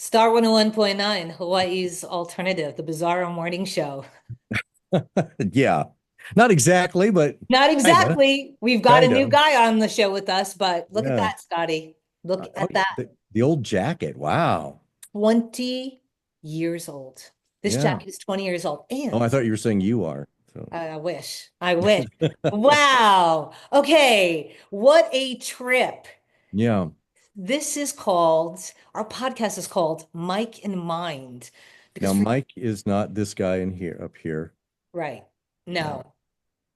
Star 101.9, Hawaii's alternative, the Bizarro Morning Show. Yeah, not exactly, but Not kinda, exactly. We've got a new kinda. guy on the show with us, but look at Yeah. that, Scotty. Look Oh, at yeah. that. The old jacket. Wow. 20 years old. This Yeah. jacket is 20 years old. Oh, I And thought you were saying you are. So, I wish. I wish. Wow. Okay. What a trip. yeah. This is called, our podcast is called Mike in Mind. Because Now, for, Mike is not this guy in here, up here. right. No. No.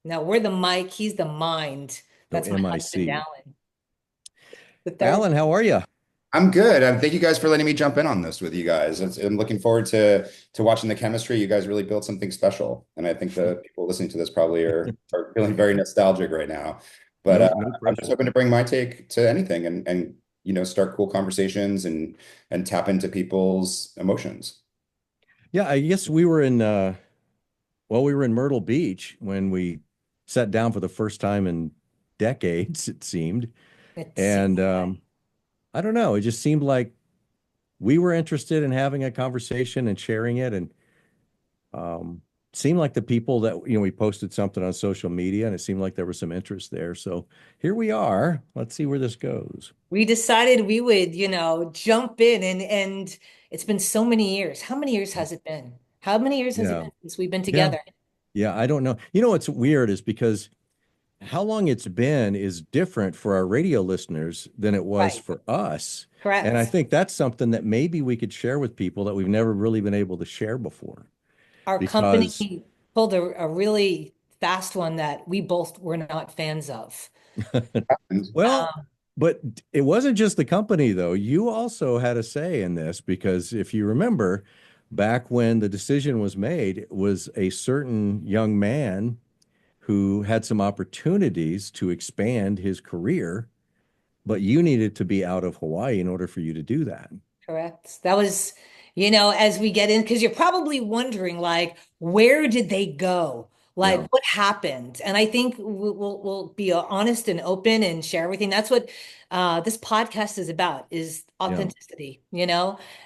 No, we're the Mike. He's the mind. So That's my husband, MIC. Allen, the third. Alan, how are you? I'm good. Thank you guys for letting me jump in on this with you guys. I'm looking forward to watching the chemistry. You guys really built something special, and I think the people listening to this probably are feeling very nostalgic right now. But No, no I'm just pressure. hoping to bring my take to anything and start cool conversations and tap into people's emotions. Yeah, I guess we were in well, we were in Myrtle Beach when we sat down for the first time in decades, it seemed. It's And I don't know, it just seemed like we were interested in having a conversation and sharing it. And seemed like the people that, we posted something on social media and it seemed like there was some interest there. So here we are. Let's see where this goes. we decided we would, jump in and it's been so many years. How many years has it been? How many years has it Yeah. been since we've been Yeah. together? Yeah. I don't know. You know, what's weird is because how long it's been is different for our radio listeners than it was Right. for us. And I Correct. think that's something that maybe we could share with people that we've never really been able to share before. Our Because, company pulled a really fast one that we both were not fans of. And well, Um, but it wasn't just the company, though. You also had a say in this because if you remember, back when the decision was made, it was a certain young man who had some opportunities to expand his career, but you needed to be out of Hawaii in order for you to do that. Correct. That was, as we get in, because you're probably wondering, like, where did they go? Like, Yeah. what happened? And I think we'll be honest and open and share everything. That's what this podcast is about, is Yeah. authenticity,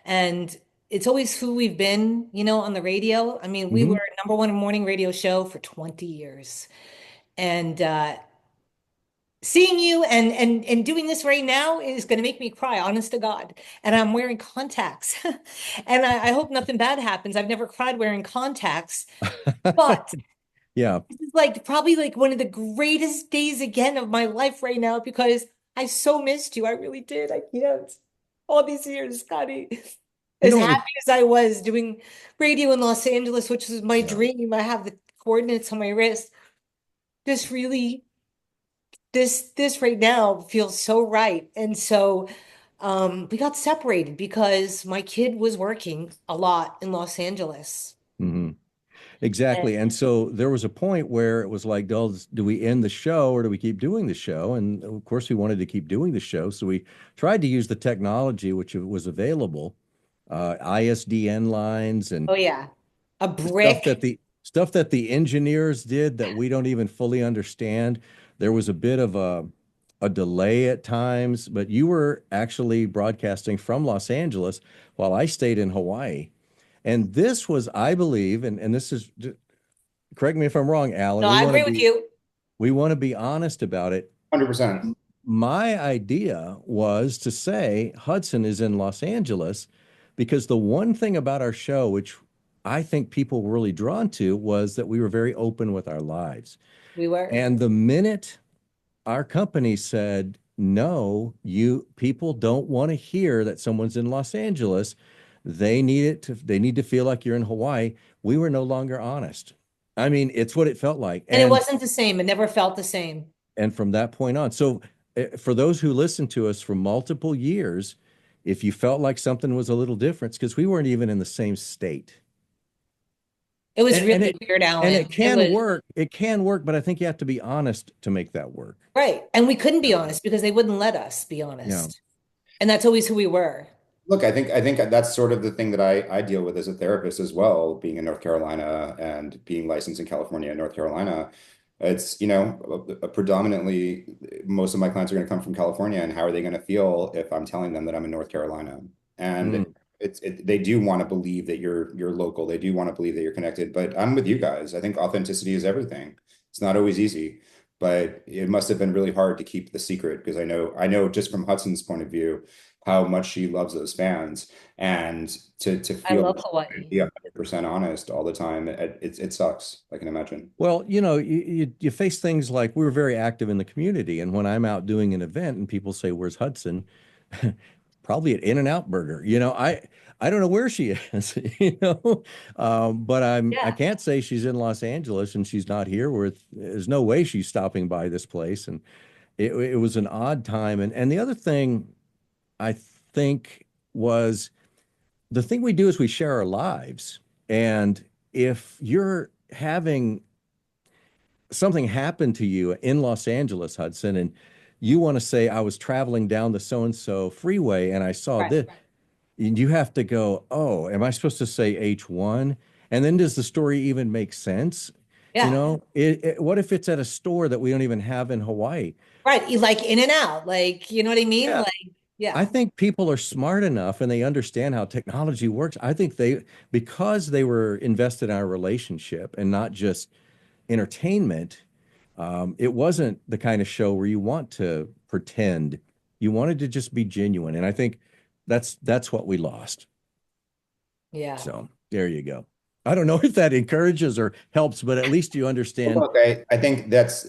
and it's always who we've been, on the radio. I mean, we were Hmm. number one morning radio show for 20 years. And seeing you and doing this right now is going to make me cry, honest to God. And I'm wearing contacts, and I hope nothing bad happens. I've never cried wearing contacts, but Yeah. this is like probably like one of the greatest days again of my life right now because I so missed you. I really did. I can't. All these years, Scotty. You As know, it, happy as I was doing radio in Los Angeles, which was my yeah. dream. I have the coordinates on my wrist. This really this right now feels so right. And so we got separated because my kid was working a lot in Los Angeles. Hmm. And Exactly. And so there was a point where it was like, do we end the show or do we keep doing the show? And of course, we wanted to keep doing the show. So we tried to use the technology which was available, ISDN lines and oh yeah, a stuff that brick. the engineers did that we don't even fully understand. There was a bit of a delay at times, but you were actually broadcasting from Los Angeles while I stayed in Hawaii. And this was, I believe, and this is, correct me if I'm wrong, Alan, No, I agree with you. we want to be honest about it. 100%. My idea was to say Hudson is in Los Angeles because the one thing about our show, which I think people were really drawn to, was that we were very open with our lives. We were. And the minute our company said, no, you people don't want to hear that someone's in Los Angeles, they need to feel like you're in Hawaii. We were no longer honest. I mean, it's what it felt like. And it wasn't the same. It never felt the same. And from that point on. So, for those who listened to us for multiple years, if you felt like something was a little different, it's because we weren't even in the same state. It was And, and really it weird, and Alan. it It can was work. It can work, but I think you have to be honest to make that work. right. And we couldn't be Yeah. honest because they wouldn't let us be Yeah. honest. And that's always who we were. Look, I think that's sort of the thing that I deal with as a therapist as well, being in North Carolina and being licensed in California and North Carolina. It's, predominantly most of my clients are going to come from California, and how are they going to feel if I'm telling them that I'm in North Carolina? And Mm. they do want to believe that you're local. They do want to believe that you're connected. But I'm with you guys. I think authenticity is everything. It's not always easy, but it must have been really hard to keep the secret because I know just from Hudson's point of view how much she loves those fans, and to I feel love like you Hawaii. be 100% honest all the time, it sucks. I can imagine. Well, you face things like we were very active in the community, and when I'm out doing an event and people say, "Where's Hudson?" Probably at In-N-Out Burger. I don't know where she is, but I Yeah. can't say she's in Los Angeles and she's not here. There's no way she's stopping by this place, and it was an odd time. And the other thing I think was the thing we do is we share our lives, and if you're having something happened to you in Los Angeles, Hudson, and you want to say, I was traveling down the so and so freeway and I saw Right. this, and you have to go, oh, am I supposed to say H1? And then does the story even make sense? Yeah. What if it's at a store that we don't even have in Hawaii? Right. You like in and out, like, you know what I mean? Yeah. Like, I yeah. think people are smart enough and they understand how technology works. I think because they were invested in our relationship and not just entertainment, it wasn't the kind of show where you want to pretend. You wanted to just be genuine, and I think that's what we lost. Yeah. So there you go. I don't know if that encourages or helps, but at least you understand. Look, I think that's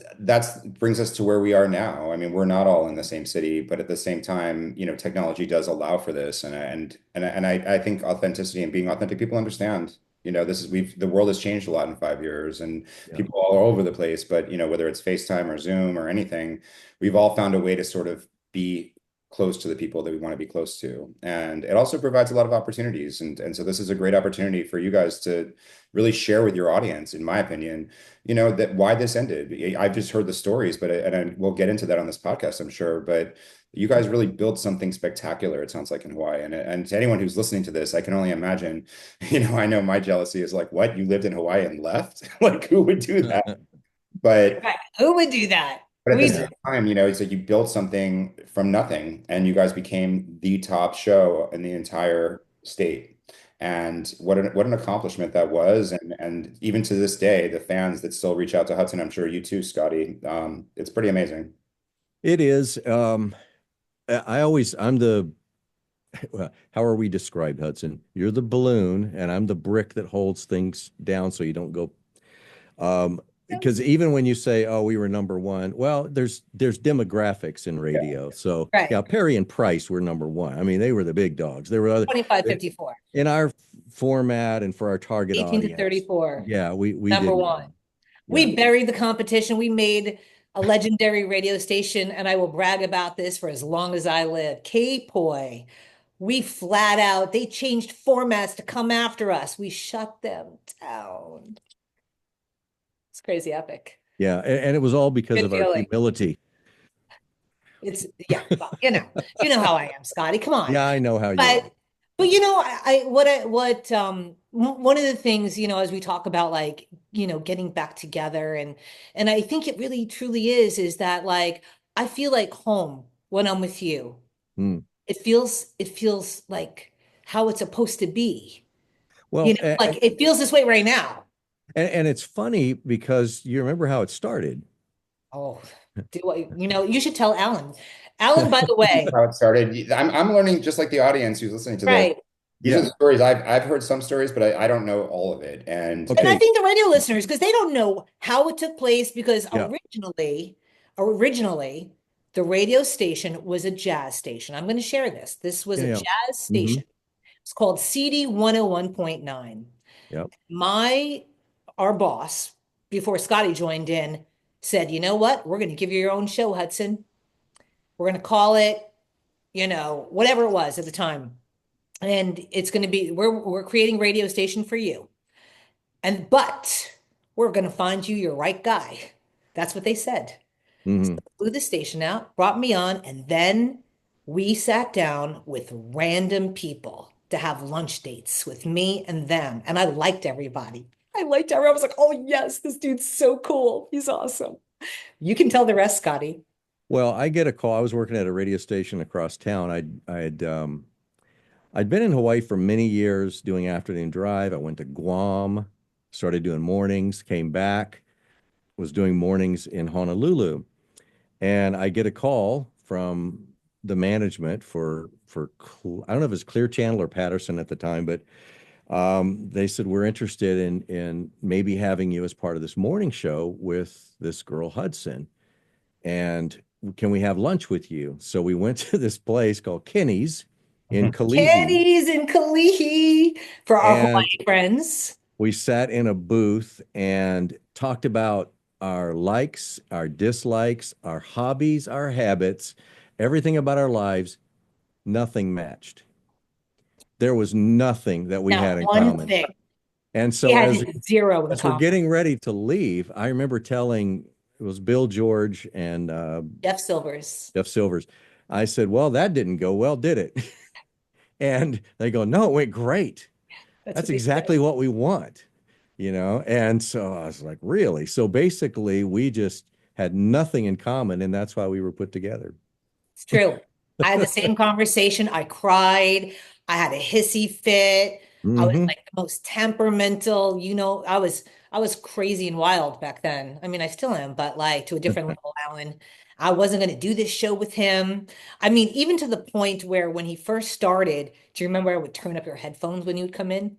brings us to where we are now. I mean, we're not all in the same city, but at the same time, technology does allow for this, and I think authenticity and being authentic, people understand. The world has changed a lot in 5 years, and Yeah. people all over the place. But whether it's FaceTime or Zoom or anything, we've all found a way to sort of be close to the people that we want to be close to, and it also provides a lot of opportunities. And so this is a great opportunity for you guys to really share with your audience, in my opinion, that why this ended. I've just heard the stories, and we'll get into that on this podcast, I'm sure. But you guys really built something spectacular, it sounds like, in Hawaii. And to anyone who's listening to this, I can only imagine, I know my jealousy is like, what? You lived in Hawaii and left? Like, who would do that? But Right. Who would do that? but at the We same Yeah. did. time, it's like you built something from nothing and you guys became the top show in the entire state. And what an accomplishment that was. And even to this day, the fans that still reach out to Hudson, I'm sure you too, Scotty, it's pretty amazing. It is. I'm the, well, how are we described, Hudson? You're the balloon, and I'm the brick that holds things down so you don't go. Because even when you say, "Oh, we were number one," well, there's demographics in Yeah. radio. So Right. yeah, Perry and Price were number one. I mean, they were the big dogs. There were other 25, 54. in our format and for our target 18 to audience. 34. Yeah, we Number did one. well. Yeah. We buried the competition. We made a legendary radio station, and I will brag about this for as long as I live. K-Poi. We flat out, they changed formats to come after us. We shut them down. It's crazy epic. Yeah, and it was all because Good of our feeling. humility. It's yeah, well, you know how I am, Scotty. Come on. Yeah, I know how you are. But one of the things, as we talk about like, getting back together and I think it really truly is that like I feel like home when I'm with you. Hmm. It feels like how it's supposed to be. Well, Like it feels this way right now. and it's funny because you remember how it started. Oh, you should tell Alan. Alan, by the way, How it started. I'm learning just like the audience who's listening to this. right. These are Yeah. the stories I've heard some stories, but I don't know all of it. And And I Okay. think the radio listeners, because they don't know how it took place, because Yeah. originally, the radio station was a jazz station. I'm going to share this. This was Yeah. a Yeah. jazz Hmm. station. It's called CD 101.9. Yep. Our boss, before Scotty joined in, said, you know what? We're going to give you your own show, Hudson. We're going to call it, whatever it was at the time. And it's going to be, we're creating a radio station for you. But we're going to find you your right guy. That's what they said. Hmm. Flew the station out, brought me on, and then we sat down with random people to have lunch dates with me and them. And I liked everybody. I was like, oh, yes, this dude's so cool. He's awesome. You can tell the rest, Scotty. Well, I get a call. I was working at a radio station across town. I had I'd been in Hawaii for many years doing afternoon drive. I went to Guam, started doing mornings, came back, was doing mornings in Honolulu. And I get a call from the management I don't know if it's Clear Channel or Patterson at the time, but they said we're interested in maybe having you as part of this morning show with this girl Hudson, and can we have lunch with you? So we went to this place called Kenny's in Kalihi, Kenny's in Kalihi for our and Hawaii friends. we sat in a booth and talked about our likes, our dislikes, our hobbies, our habits, everything about our lives. Nothing matched. There was nothing that we had Not in one common. thing. And We so had zero in as we're common. getting ready to leave, I remember telling it was Bill George and Jeff Silvers. Jeff Silvers. I said, "Well, that didn't go well, did it?" And they go, "No, it went great. That's That's what they said. exactly what we want." And so I was like, "Really?" So basically, we just had nothing in common, and that's why we were put together. It's true. I had the same conversation. I cried. I had a hissy fit. I was Hmm. like the most temperamental, I was crazy and wild back then. I mean, I still am, but like to a different level, Alan. I wasn't going to do this show with him. I mean, even to the point where when he first started, do you remember I would turn up your headphones when you would come in?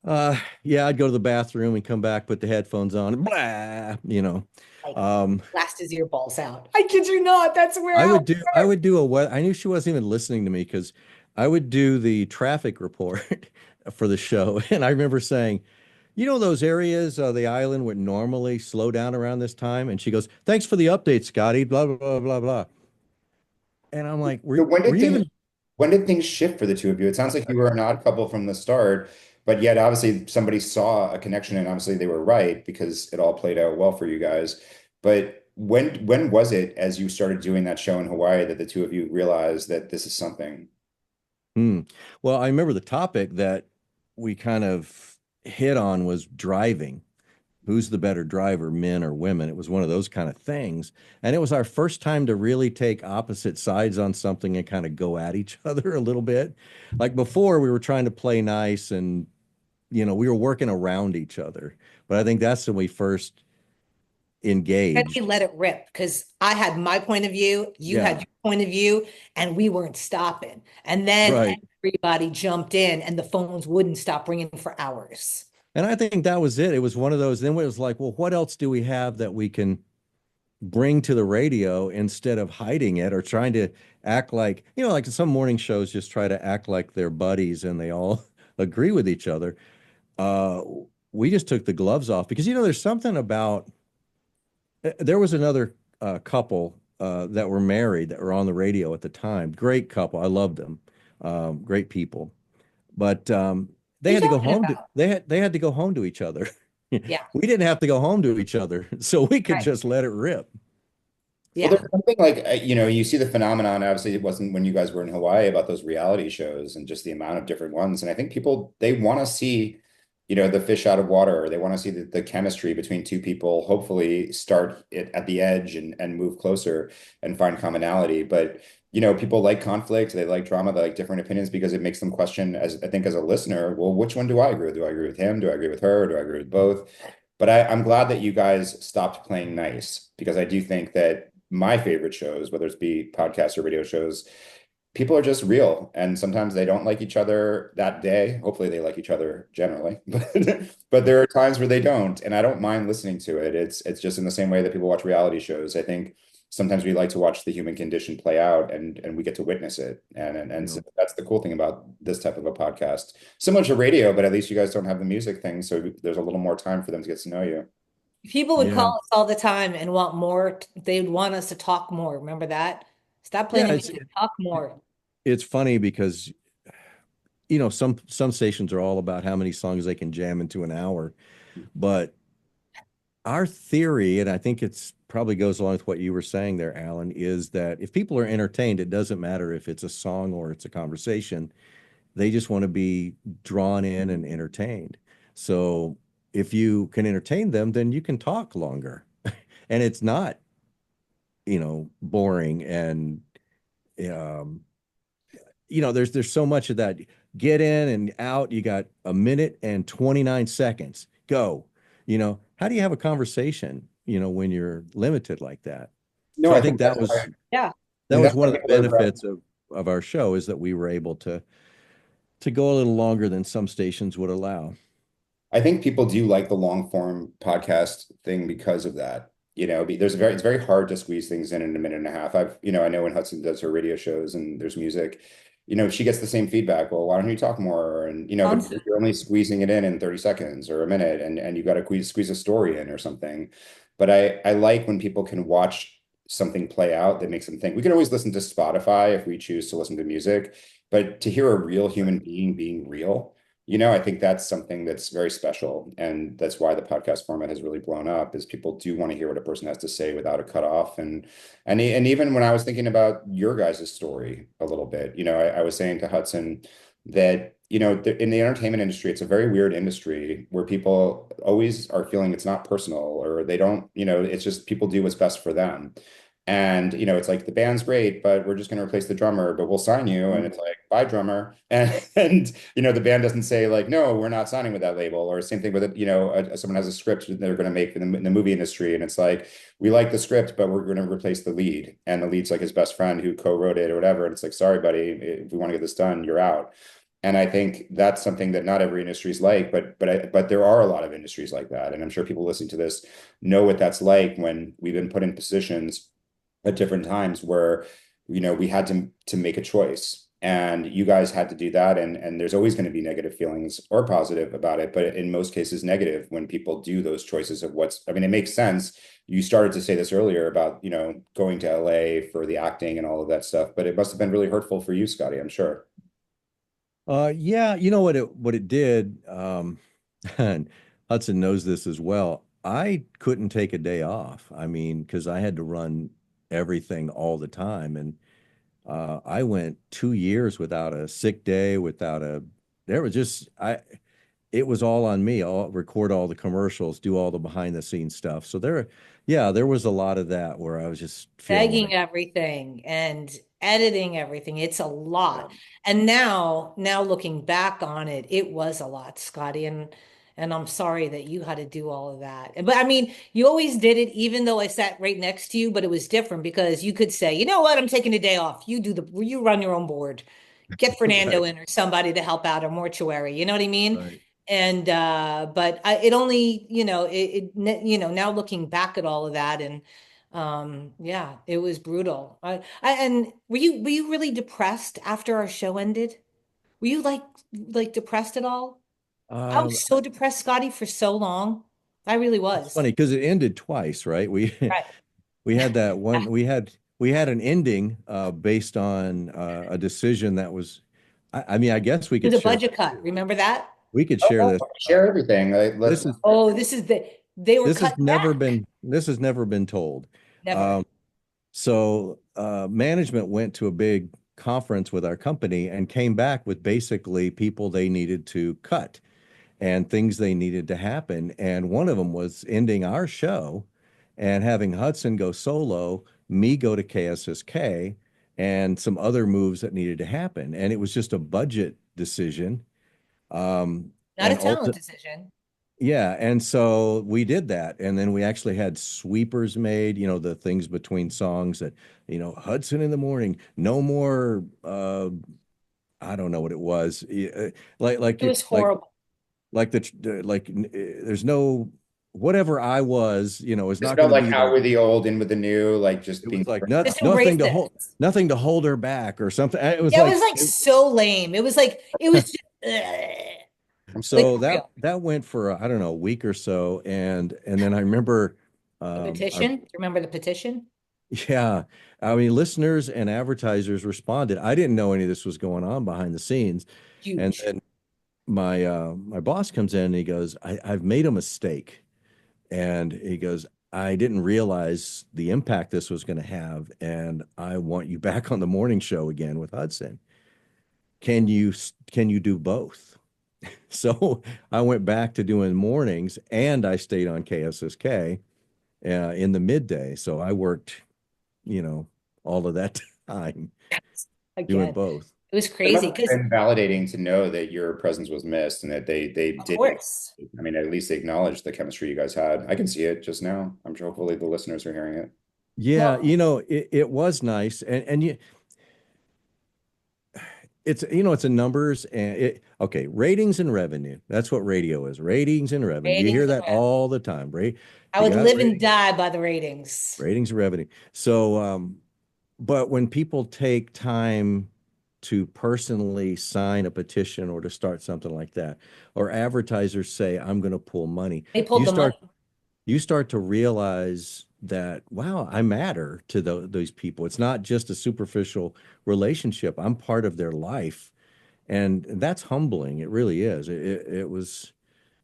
Yeah, I'd go to the bathroom and come back, put the headphones on, and blah. Like Um, blast his earballs out. I kid you not. That's where I Alan would do I would do a what I knew she wasn't even listening to me because I would do the traffic report for the show. And I remember saying, those areas of the island would normally slow down around this time. And she goes, "Thanks for the update, Scotty, blah, blah, blah, blah, blah." And I'm like, So were you even when did things shift for the two of you? It sounds like you were an odd couple from the start, but yet obviously somebody saw a connection and obviously they were right because it all played out well for you guys. But when was it as you started doing that show in Hawaii that the two of you realized that this is something? Hmm. Well, I remember the topic that we kind of hit on was driving. Who's the better driver, men or women? It was one of those kind of things. And it was our first time to really take opposite sides on something and kind of go at each other a little bit. Like before, we were trying to play nice and, we were working around each other. But I think that's when we first and we engaged. let it rip because I had my point of view, you had Yeah, your point of view, and we weren't stopping. And then right. everybody jumped in, and the phones wouldn't stop ringing for hours. And I think that was it. It was one of those. Then it was like, well, what else do we have that we can bring to the radio instead of hiding it or trying to act like, like some morning shows just try to act like they're buddies and they all agree with each other. Uh, we just took the gloves off because, there's something about, there was another couple that were married that were on the radio at the time. Great couple. I loved them. Great people. But What they are you had to go talking home to, about? they had to go home to each other. Yeah, We didn't have to go home to each other, so we could right. just let it rip. Well, Yeah. there's something like, you see the phenomenon. Obviously, it wasn't when you guys were in Hawaii about those reality shows and just the amount of different ones. And I think people, they want to see, the fish out of water. They want to see the chemistry between two people, hopefully start it at the edge and move closer and find commonality. But, people like conflict, they like drama, they like different opinions because it makes them question, as I think as a listener, well, which one do I agree with? Do I agree with him? Do I agree with her? Do I agree with both? But I'm glad that you guys stopped playing nice because I do think that my favorite shows, whether it's be podcasts or radio shows, people are just real. And sometimes they don't like each other that day. Hopefully they like each other generally. But there are times where they don't. And I don't mind listening to it. It's just in the same way that people watch reality shows. I think sometimes we like to watch the human condition play out and we get to witness it. And so that's the cool thing about this type of a podcast. Similar to radio, but at least you guys don't have the music thing. So there's a little more time for them to get to know you. People would call Yeah. us all the time and want more. They'd want us to talk more. Remember that? Stop playing Yeah, the it's music, talk more. it's funny because some stations are all about how many songs they can jam into an hour, but our theory, and I think it's probably goes along with what you were saying there, Alan, is that if people are entertained, it doesn't matter if it's a song or it's a conversation. They just want to be drawn in and entertained. So if you can entertain them, then you can talk longer, and it's not, boring and um there's so much of that. Get in and out. You got a minute and 29 seconds. Go. How do you have a conversation, when you're limited like that? No, So I I think think that that's was why, Yeah. that was that's one why of the people are. benefits of our show is that we were able to go a little longer than some stations would allow. I think people do like the long form podcast thing because of that. It's very hard to squeeze things in a minute and a half. I know when Hudson does her radio shows and there's music, she gets the same feedback. Well, why don't you talk more? And but Constant. you're only squeezing it in 30 seconds or a minute, and you got to squeeze a story in or something. But I like when people can watch something play out that makes them think. We can always listen to Spotify if we choose to listen to music, but to hear a real human being real. I think that's something that's very special. And that's why the podcast format has really blown up is people do want to hear what a person has to say without a cutoff. And even when I was thinking about your guys' story a little bit, I was saying to Hudson that, in the entertainment industry, it's a very weird industry where people always are feeling it's not personal or they don't, it's just people do what's best for them. And it's like the band's great, but we're just going to replace the drummer, but we'll sign you. And it's like, bye, drummer. And the band doesn't say like, no, we're not signing with that label. Or same thing with it, someone has a script that they're going to make in the movie industry, and it's like, we like the script, but we're going to replace the lead, and the lead's like his best friend who co-wrote it or whatever. And it's like, sorry, buddy, if we want to get this done, you're out. And I think that's something that not every industry is like, but there are a lot of industries like that, and I'm sure people listening to this know what that's like when we've been put in positions at different times where we had to make a choice, and you guys had to do that, and there's always going to be negative feelings or positive about it, but in most cases negative when people do those choices of it makes sense. You started to say this earlier about going to LA for the acting and all of that stuff, but it must have been really hurtful for you, Scotty, I'm sure. Yeah, you know what it did, and Hudson knows this as well. I couldn't take a day off. I mean, because I had to run everything all the time, and I went 2 years without a sick day, without a. There was just I. It was all on me. I'll record all the commercials, do all the behind the scenes stuff. So yeah, there was a lot of that where I was just feeling Begging like, everything and editing everything. It's a Yeah. lot. And now looking back on it, it was a lot, Scotty. And I'm sorry that you had to do all of that. But I mean, you always did it, even though I sat right next to you, but it was different because you could say, you know what, I'm taking a day off. You run your own board. Get right, Fernando in or somebody to help out or mortuary. You know what I mean? right. And but it only, now looking back at all of that and yeah, it was brutal. And were you really depressed after our show ended? Were you like depressed at all? I Um, was so depressed, Scotty, for so long. I really it's was. funny because it ended twice, right? We Right. we had that one. We had an ending based on a decision that was. I mean, I guess we It could was a share budget that cut. too. Remember that? We could Oh, share no, this. share everything. This is Oh, they were this has cut never back. been this has never been told. Never. Um, so management went to a big conference with our company and came back with basically people they needed to cut and things they needed to happen. And one of them was ending our show and having Hudson go solo, me go to KSSK, and some other moves that needed to happen. And it was just a budget decision. Not a And talent ultimately, decision. yeah, and so we did that, and then we actually had sweepers made, the things between songs that, Hudson in the morning, no more, I don't know what it was, like It was like horrible. there's no whatever I was, is There's not no going to like be out there. with the old, in with the new, like It just being was like Just nothing embrace to it. hold her back or something. It was Yeah, it like was like so lame. It was just like so for that real. that went for I don't know a week or so, and then I remember The our petition. Do you remember the petition? yeah, I mean, listeners and advertisers responded. I didn't know any of this was going on behind the scenes. And Huge. then my boss comes in and he goes, I've made a mistake. And he goes, I didn't realize the impact this was going to have, and I want you back on the morning show again with Hudson. Can you do both? So I went back to doing mornings, and I stayed on KSSK in the midday. So I worked, you know, all of that time. doing again. both. It was It must crazy have because, been validating to know that your presence was missed and that they of did. course. I mean, at least they acknowledged the chemistry you guys had. I can see it just now. I'm sure hopefully the listeners are hearing it. Yeah, Well, it was nice, and it's a numbers and okay, ratings and revenue. That's what radio is. Ratings and revenue. You hear ratings and that revenue. all the time, right? If I you would got live and ratings, die by the ratings. ratings and revenue. So, but when people take time to personally sign a petition or to start something like that, or advertisers say, I'm going to pull money, They pulled you the start money. you start to realize that, wow, I matter to those people. It's not just a superficial relationship. I'm part of their life. And that's humbling. It really is. It was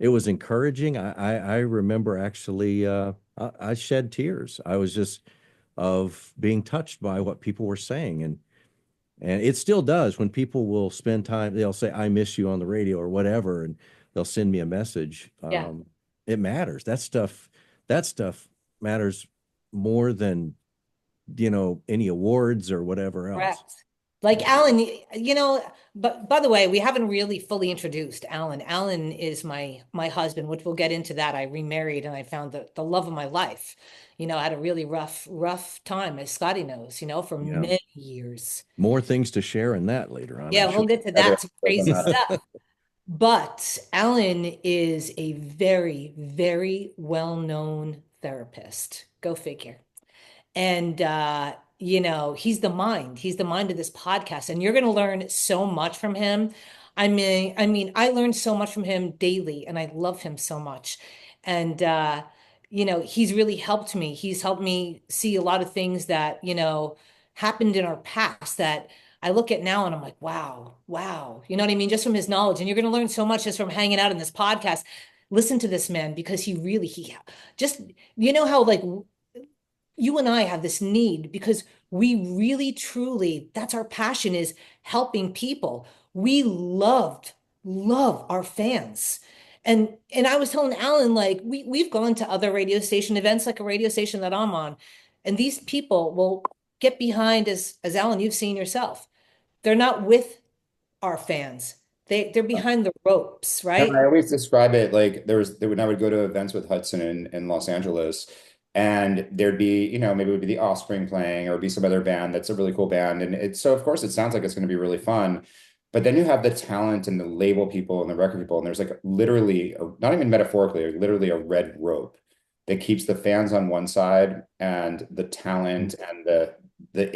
encouraging. I remember actually I shed tears. I was just of being touched by what people were saying. And it still does when people will spend time, they'll say, I miss you on the radio or whatever, and they'll send me a message. Yeah. It matters. That stuff matters more than, any awards or whatever else. Correct. Like Alan, but by the way, we haven't really fully introduced Alan. Alan is my husband, which we'll get into that. I remarried and I found the love of my life. I had a really rough time, as Scotty knows, for Yeah. many years. More things to share in that later on, Yeah, I'm we'll sure. get to Other that, some than crazy that, stuff. But Alan is a very, very well-known therapist. Go figure. And he's the mind of this podcast, and you're going to learn so much from him. I mean, I learned so much from him daily, and I love him so much. And he's really helped me. He's helped me see a lot of things that, happened in our past that I look at now and I'm like, wow, wow. You know what I mean? Just from his knowledge. And you're going to learn so much just from hanging out in this podcast. Listen to this man because he just, how like you and I have this need because we really truly, that's our passion, is helping people. We love our fans. And I was telling Alan, like, we've gone to other radio station events, like a radio station that I'm on, and these people will get behind, as Alan, you've seen yourself. They're not with our fans. They're behind the ropes, no, right? I always describe it like when I would go to events with Hudson in Los Angeles, and there'd be, maybe it would be the Offspring playing, or it'd be some other band that's a really cool band. And so of course it sounds like it's going to be really fun. But then you have the talent and the label people and the record people, and there's like literally, not even metaphorically, literally a red rope that keeps the fans on one side and the talent and the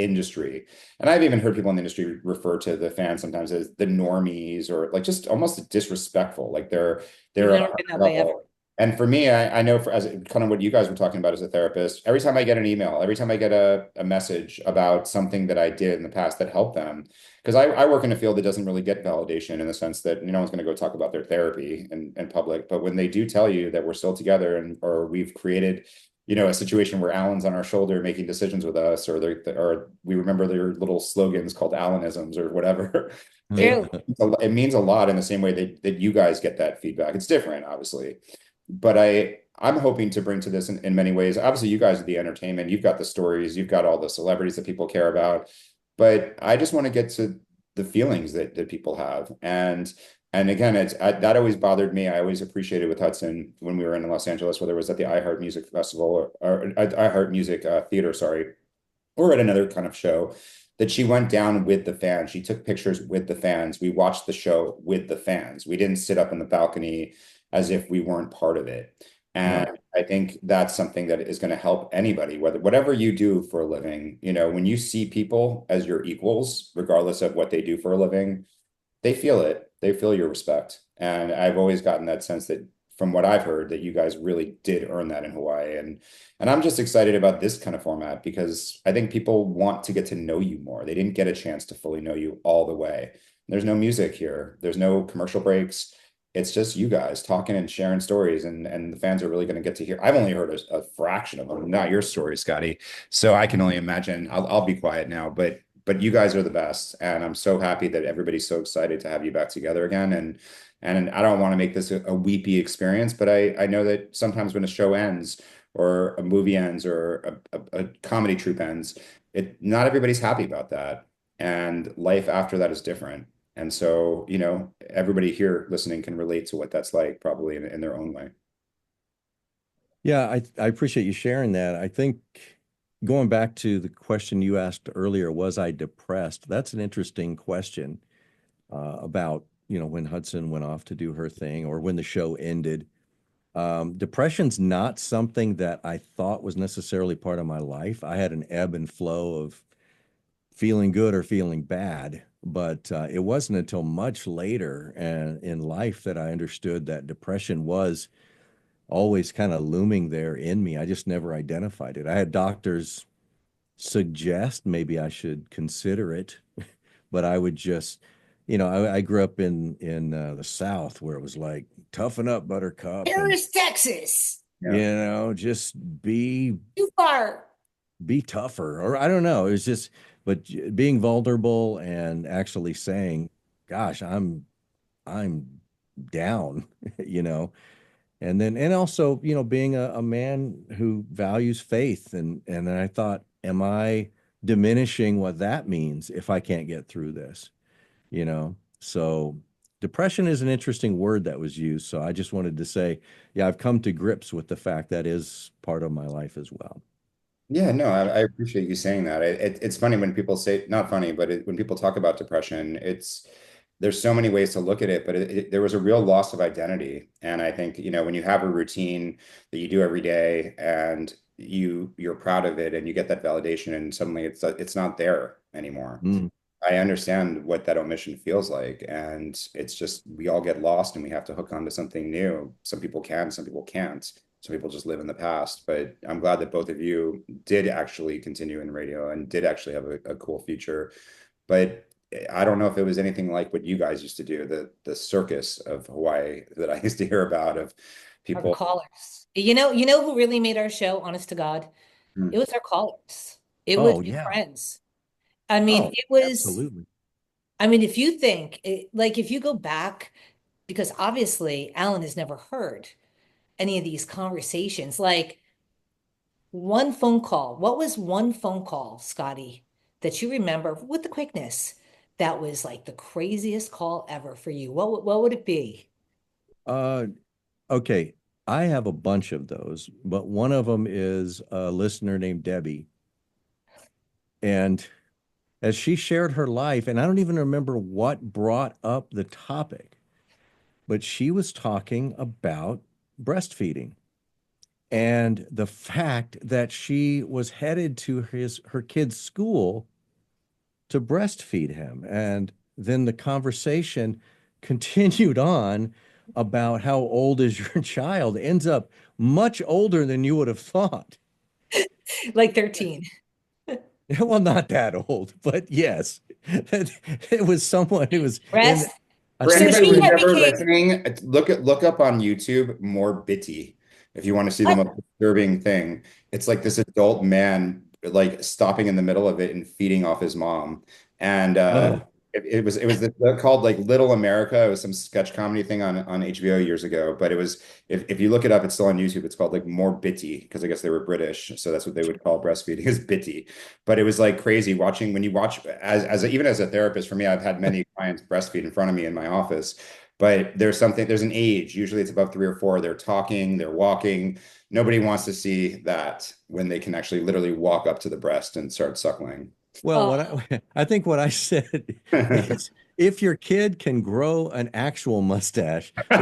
industry. And I've even heard people in the industry refer to the fans sometimes as the normies, or like just almost disrespectful, like You've they're never a been that way ever. level. And for me, I know, as kind of what you guys were talking about as a therapist, every time I get an email, every time I get a message about something that I did in the past that helped them, because I work in a field that doesn't really get validation, in the sense that no one's going to go talk about their therapy in public. But when they do tell you that we're still together, or we've created, a situation where Alan's on our shoulder making decisions with us, or we remember their little slogans called Alanisms or whatever. True. It means a lot, in the same way that you guys get that feedback. It's different, obviously, but I'm hoping to bring to this in many ways. Obviously, you guys are the entertainment. You've got the stories. You've got all the celebrities that people care about. But I just want to get to the feelings that people have. And again, that always bothered me. I always appreciated with Hudson when we were in Los Angeles, whether it was at the iHeart Music Festival, or iHeart Music Theater, sorry, or at another kind of show, that she went down with the fans. She took pictures with the fans. We watched the show with the fans. We didn't sit up in the balcony as if we weren't part of it. No. And I think that's something that is going to help anybody, whatever you do for a living. When you see people as your equals, regardless of what they do for a living, they feel it. They feel your respect. And I've always gotten that sense that, from what I've heard, that you guys really did earn that in Hawaii. And I'm just excited about this kind of format, because I think people want to get to know you more. They didn't get a chance to fully know you all the way. There's no music here. There's no commercial breaks. It's just you guys talking and sharing stories, and the fans are really going to get to hear. I've only heard a fraction of them, not your story, Scotty. So I can only imagine. I'll be quiet now, but you guys are the best, and I'm so happy that everybody's so excited to have you back together again. And I don't want to make this a weepy experience, but I know that sometimes when a show ends, or a movie ends, or a comedy troupe ends, not everybody's happy about that. and life after that is different. And so, everybody here listening can relate to what that's like, probably in their own way. Yeah, I appreciate you sharing that. I think going back to the question you asked earlier, was I depressed? That's an interesting question about, when Hudson went off to do her thing or when the show ended. Depression's not something that I thought was necessarily part of my life. I had an ebb and flow of feeling good or feeling bad, but it wasn't until much later and in life that I understood that depression was always kind of looming there in me. I just never identified it. I had doctors suggest maybe I should consider it, but I would just, I grew up in the South where it was like toughen up, Buttercup, and Paris, Texas. Yeah. just Too far. be tougher, or I don't know. It was just, but being vulnerable and actually saying, "Gosh, I'm down," you know, and also being a man who values faith, and then I thought, am I diminishing what that means if I can't get through this? So depression is an interesting word that was used. So I just wanted to say, yeah, I've come to grips with the fact that is part of my life as well. Yeah, no, I appreciate you saying that. It's funny when people say, not funny, but when people talk about depression, there's so many ways to look at it, but there was a real loss of identity. And I think, when you have a routine that you do every day and you're proud of it and you get that validation and suddenly it's not there anymore. Mm. I understand what that omission feels like. And it's just, we all get lost and we have to hook onto something new. Some people can, some people can't. Some people just live in the past. But I'm glad that both of you did actually continue in radio and did actually have a cool future. But I don't know if it was anything like what you guys used to do, the circus of Hawaii that I used to hear about of Our people. callers. You know who really made our show, honest to God? Hmm. It was our callers. It was Oh your yeah. friends. I mean, Oh, it was, absolutely. I mean, if you think, like, if you go back, because obviously Alan has never heard any of these conversations, like one phone call. What was one phone call, Scotty, that you remember with the quickness that was like the craziest call ever for you? What would it be? Uh, okay. I have a bunch of those, but one of them is a listener named Debbie. And as she shared her life, and I don't even remember what brought up the topic, but she was talking about breastfeeding and the fact that she was headed to her kid's school to breastfeed him. And then the conversation continued on about how old is your child, ends up much older than you would have thought. Like 13. Well, not that old, but yes, it was someone who was Breast. in. I For So think they anybody she were. who's had ever became listening, look up on YouTube more Bitty if you want to see the what? most disturbing thing. It's like this adult man like stopping in the middle of it and feeding off his mom. And Oh, it was called like Little America. It was some sketch comedy thing on HBO years ago. But it was if you look it up, it's still on YouTube. It's called like more Bitty because I guess they were British, so that's what they would call breastfeeding is Bitty. But it was like crazy watching when you watch even as a therapist for me, I've had many clients breastfeed in front of me in my office. But there's an age, usually it's above 3 or 4. They're talking, they're walking. Nobody wants to see that when they can actually literally walk up to the breast and start suckling. well, Oh, what I think what I said is if your kid can grow an actual mustache, they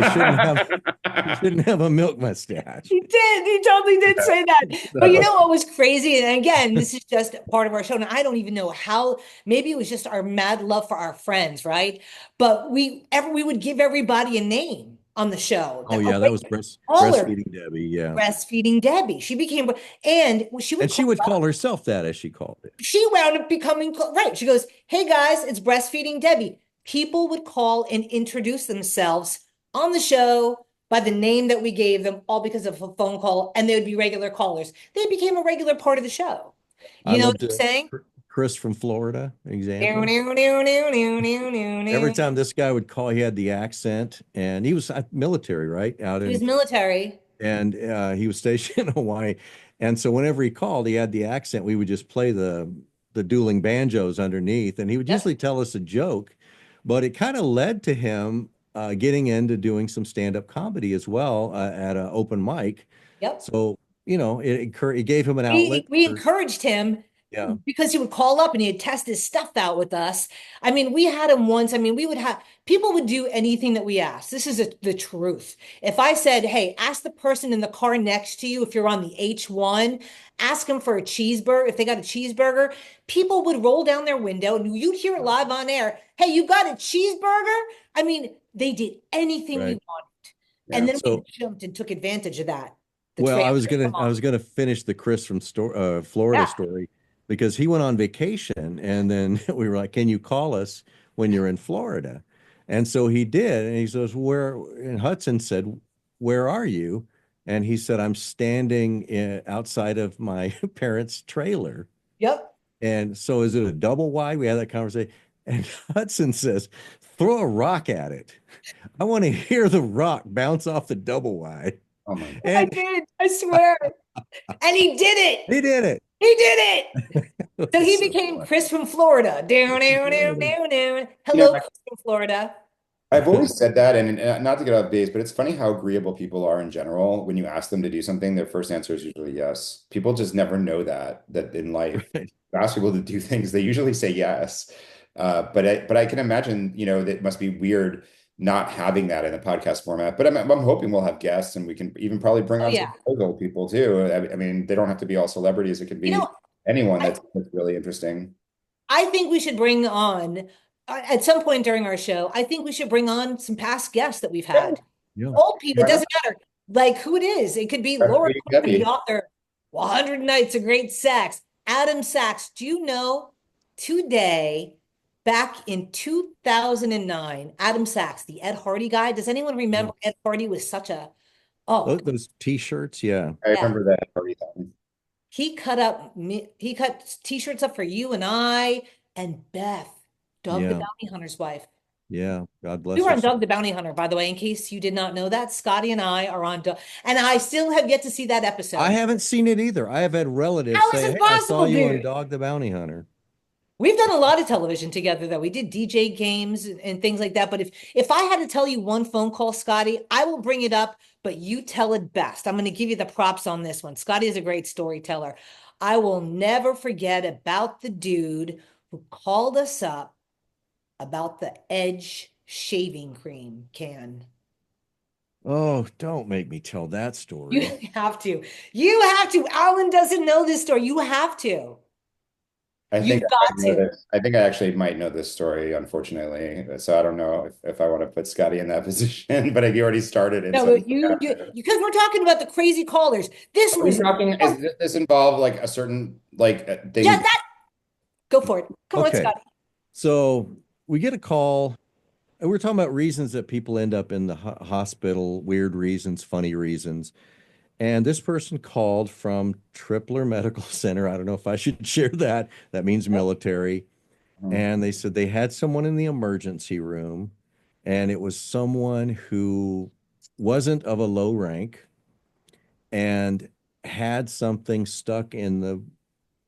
shouldn't have a milk mustache. he did. He totally did say that. But you know what was crazy? And again, this is just part of our show. And I don't even know how, maybe it was just our mad love for our friends, right? But we would give everybody a name on the show. Oh yeah, that was Caller, breastfeeding Debbie. Yeah, breastfeeding Debbie. She became, and she would and she call would up. call herself that as she called it. She wound up becoming, right. She goes, "Hey guys, it's breastfeeding Debbie." People would call and introduce themselves on the show by the name that we gave them, all because of a phone call, and they would be regular callers. They became a regular part of the show. I You know what loved I'm saying? Chris from Florida New, example. new, new, new, new, new, new, Every new. time this guy would call, he had the accent, and he was military, right? Out He was in, military. and he was stationed in Hawaii, and so whenever he called, he had the accent. We would just play the dueling banjos underneath, and he would Yep. usually tell us a joke, but it kind of led to him getting into doing some stand-up comedy as well at an open mic. Yep. So, it gave him an outlet We for, encouraged him yeah, because he would call up and he'd test his stuff out with us. I mean, we had him once. I mean, we would have people would do anything that we asked. This is the truth. If I said, "Hey, ask the person in the car next to you if you're on the H1, ask them for a cheeseburger. If they got a cheeseburger," people would roll down their window and you'd hear it live on air. "Hey, you got a cheeseburger?" I mean, they did anything we right. wanted. And Yeah. then we So, jumped and took advantage of that. The well, transfer. I was gonna finish the Chris from Florida Yeah. story because he went on vacation, and then we were like, "Can you call us when you're in Florida?" And so he did, and he says, "Where?" And Hudson said, "Where are you?" And he said, "I'm standing outside of my parents' trailer." Yep. And so, is it a double wide? We had that conversation, and Hudson says, "Throw a rock at it. I want to hear the rock bounce off the double wide." Oh my God. I And did. I swear. And he did it. he did it. He did it. It So was he so became funny. Chris from Florida. Down, Chris from down, down, Florida. down, down. You know, Hello, Chris from Florida. I've always said that, and not to get off base, but it's funny how agreeable people are in general. When you ask them to do something, their first answer is usually yes. People just never know that in life. Right. You ask people to do things, they usually say yes. But I can imagine, that it must be weird not having that in a podcast format. But I'm hoping we'll have guests, and we can even probably bring Oh, on some yeah. local people too. I mean, they don't have to be all celebrities. It could You be know, anyone I, that's really interesting. I think we should bring on, at some point during our show, I think we should bring on some past guests that we've Yeah, had. Yeah. Old people, it why not? doesn't matter. Like who it is. It could be That's Laura pretty Quinn, the heavy. author, 100 Nights of Great Sex. Adam Sachs. Do you know today, back in 2009, Adam Sachs, the Ed Hardy guy? Does anyone Yeah. remember Ed Hardy was such a, oh, Those t-shirts, yeah. I yeah. remember that party time. He cut t-shirts up for you and I and Beth, Doug the Yeah. Bounty Hunter's wife. Yeah. God We bless were her on soul. Doug the Bounty Hunter, by the way, in case you did not know that. Scotty and I are on Doug, and I still have yet to see that I episode. haven't seen it either. I have had relatives How is say, this "Hey, I saw possible, you on dude? Dog the Bounty Hunter." We've done a lot of television together, though. We did DJ games and things like that. But if I had to tell you one phone call, Scotty, I will bring it up, but you tell it best. I'm going to give you the props on this one. Scotty is a great storyteller. I will never forget about the dude who called us up about the Edge shaving cream can. Oh, don't make me tell that You story. have to. You have to. Alan doesn't know this story. You have to. I think You've I got might know to. this. I think I actually might know this story, unfortunately. So I don't know if I want to put Scotty in that position, but you already started it. No, So but because we're talking about the crazy callers. This are we was, talking, is this involve like a certain like yeah, thing? that, go for it. Come on, Okay. Scotty. So we get a call, and we're talking about reasons that people end up in the hospital, weird reasons, funny reasons. And this person called from Tripler Medical Center. I don't know if I should share that. That means military. Mhm. And they said they had someone in the emergency room, and it was someone who wasn't of a low rank and had something stuck in the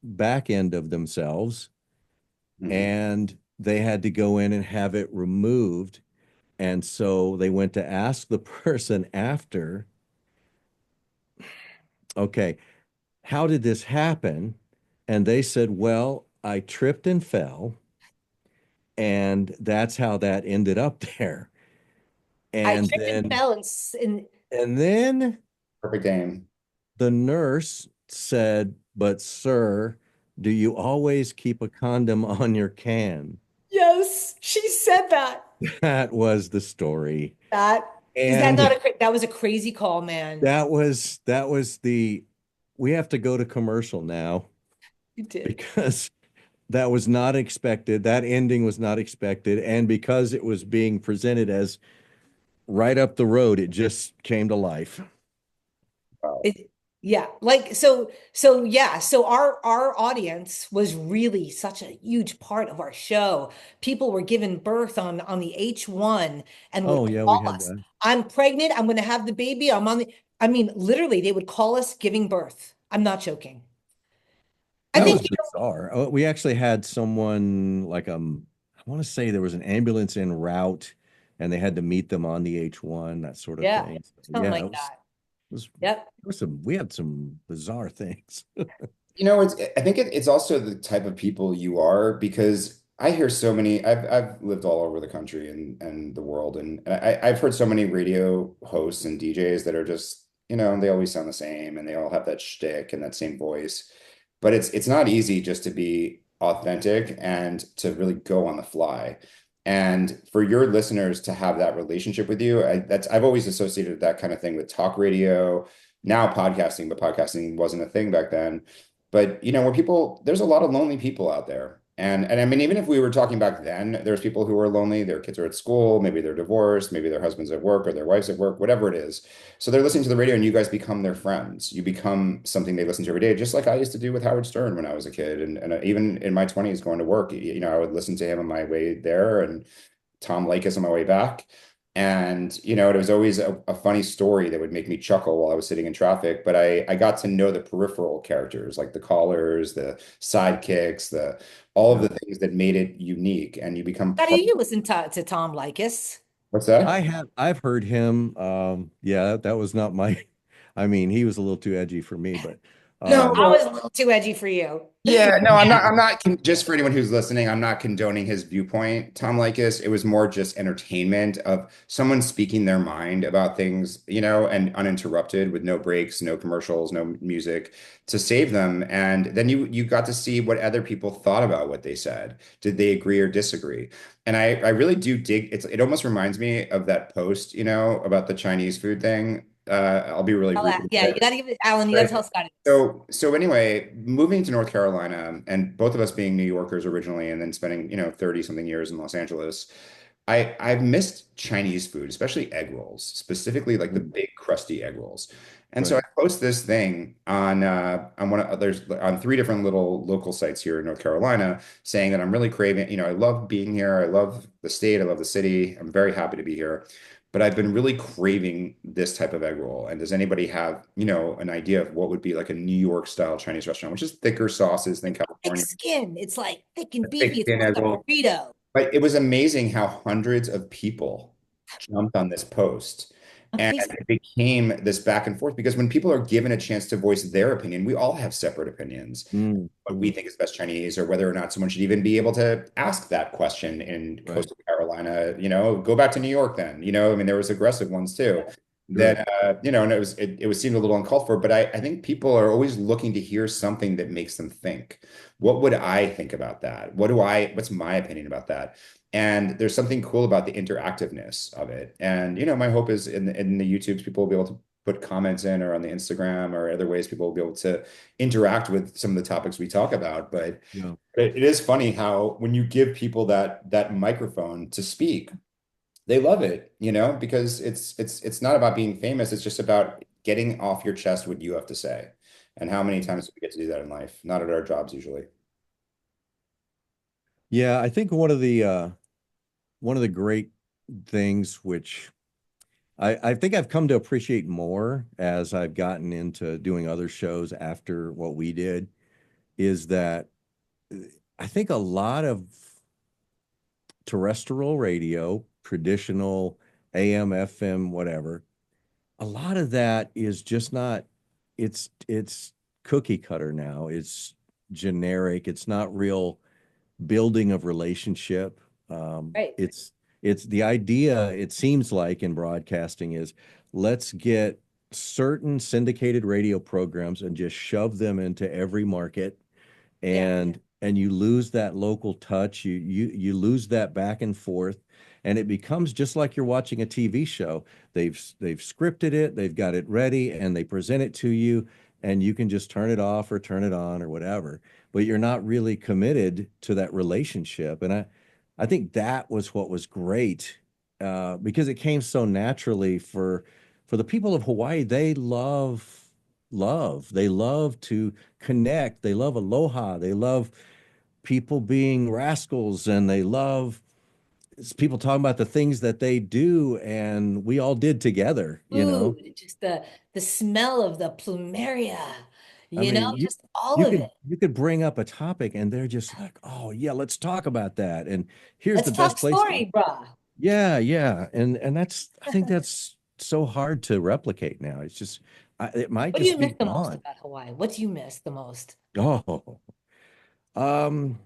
back end of themselves, Mhm. and they had to go in and have it removed. And so they went to ask the person after, "Okay, how did this happen?" And they said, "Well, I tripped and fell, and that's how that ended up there." I And tripped and then fell and and then Perfect game. the nurse said, "But sir, do you always keep a condom on your can?" yes, she said that. That was the story. That is that not And that was a crazy call, man. that was the we have to go to commercial now You did. because that was not expected. That ending was not expected. And because it was being presented as right up the road, it just came to life. Wow. It, yeah, like so yeah, so our audience was really such a huge part of our show. People were giving birth on the H1 and would Oh, yeah, we call had us. that. I'm pregnant, I'm going to have the baby. I'm on the I mean, literally they would call us giving birth. I'm not joking. I That think was No, you know bizarre. Oh, we actually had someone like I want to say there was an ambulance en route and they had to meet them on the H1, that sort of Yeah, thing. So, something yeah, like that. Yep. there was some we had some bizarre things. I think it's also the type of people you are because I hear so many. I've lived all over the country and the world, and I've heard so many radio hosts and DJs that are just, they always sound the same, and they all have that shtick and that same voice. But it's not easy just to be authentic and to really go on the fly. And for your listeners to have that relationship with you, I've always associated that kind of thing with talk radio, now podcasting, but podcasting wasn't a thing back then. But where there's a lot of lonely people out there. And I mean, even if we were talking back then, there's people who are lonely, their kids are at school, maybe they're divorced, maybe their husband's at work or their wife's at work, whatever it is. So they're listening to the radio and you guys become their friends. You become something they listen to every day, just like I used to do with Howard Stern when I was a kid. And even in my 20s going to work, I would listen to him on my way there and Tom Leykis on my way back. And, it was always a funny story that would make me chuckle while I was sitting in traffic. But I got to know the peripheral characters, like the callers, the sidekicks, all of Yeah. the things that made it unique. And you become How do part. you listen to Tom Leykis? What's that? I've heard him. Yeah, that was not my I mean, he was a little too edgy for me, but No, I um was a little too edgy for you. yeah, no, just for anyone who's listening, I'm not condoning his viewpoint, Tom Leykis. It was more just entertainment of someone speaking their mind about things, and uninterrupted with no breaks, no commercials, no music to save them. And then you got to see what other people thought about what they said. Did they agree or disagree? And I really do dig it almost reminds me of that post, about the Chinese food thing. I'll be really brief with Yeah, you it. gotta give it, Alan, you gotta Right. tell Scotty this. So anyway, moving to North Carolina, and both of us being New Yorkers originally, and then spending 30 something years in Los Angeles, I've missed Chinese food, especially egg rolls, specifically like the big crusty egg rolls. And so I right. post this thing on one of there's on three different little local sites here in North Carolina, saying that I'm really craving. I love being here. I love the state. I love the city. I'm very happy to be here. But I've been really craving this type of egg roll. And does anybody have, an idea of what would be like a New York style Chinese restaurant, which is thicker sauces than Thick California, skin. It's like thick and a thick beefy. It's thin almost egg like a roll? burrito. But it was amazing how hundreds of people jumped on this post. On And Facebook. it became this back and forth because when people are given a chance to voice their opinion, we all have separate opinions. Mm, What we mm, think is best Chinese, or whether or not someone should even be able to ask that question in right. coastal Carolina, go back to New York then, I mean, there was aggressive ones too. Sure. That and it was seemed a little uncalled for, but I think people are always looking to hear something that makes them think. What would I think about that? What's my opinion about that? And there's something cool about the interactiveness of it. And my hope is in the YouTubes, people will be able to put comments in, or on the Instagram or other ways people will be able to interact with some of the topics we talk about. But Yeah. it is funny how when you give people that microphone to speak, they love it, because it's not about being famous. It's just about getting off your chest what you have to say. And how many times do we get to do that in life? Not at our jobs usually. Yeah, I think one of the great things which I think I've come to appreciate more as I've gotten into doing other shows after what we did is that I think a lot of terrestrial radio, traditional AM, FM, whatever, a lot of that is just not, it's cookie cutter now. It's generic. It's not real building of relationship. Right. It's the idea, it seems like in broadcasting is let's get certain syndicated radio programs and just shove them into every market Yeah. and you lose that local touch, you lose that back and forth, and it becomes just like you're watching a TV show. They've scripted it, they've got it ready, and they present it to you, and you can just turn it off or turn it on or whatever, but you're not really committed to that relationship. And I think that was what was great, because it came so naturally for the people of Hawaii. They love. They love to connect. They love aloha. They love people being rascals, and they love people talking about the things that they do and we all did together. Food, just the smell of the plumeria, I You know, mean, just all of it. you could bring up a topic and they're just like, oh yeah, let's talk about that. And here's Let's the talk best place. story, bruh. Yeah, yeah. And that's I think that's so hard to replicate now. It's just it might What do you just be miss the most gone. about Hawaii? What do you miss the most? Oh, um,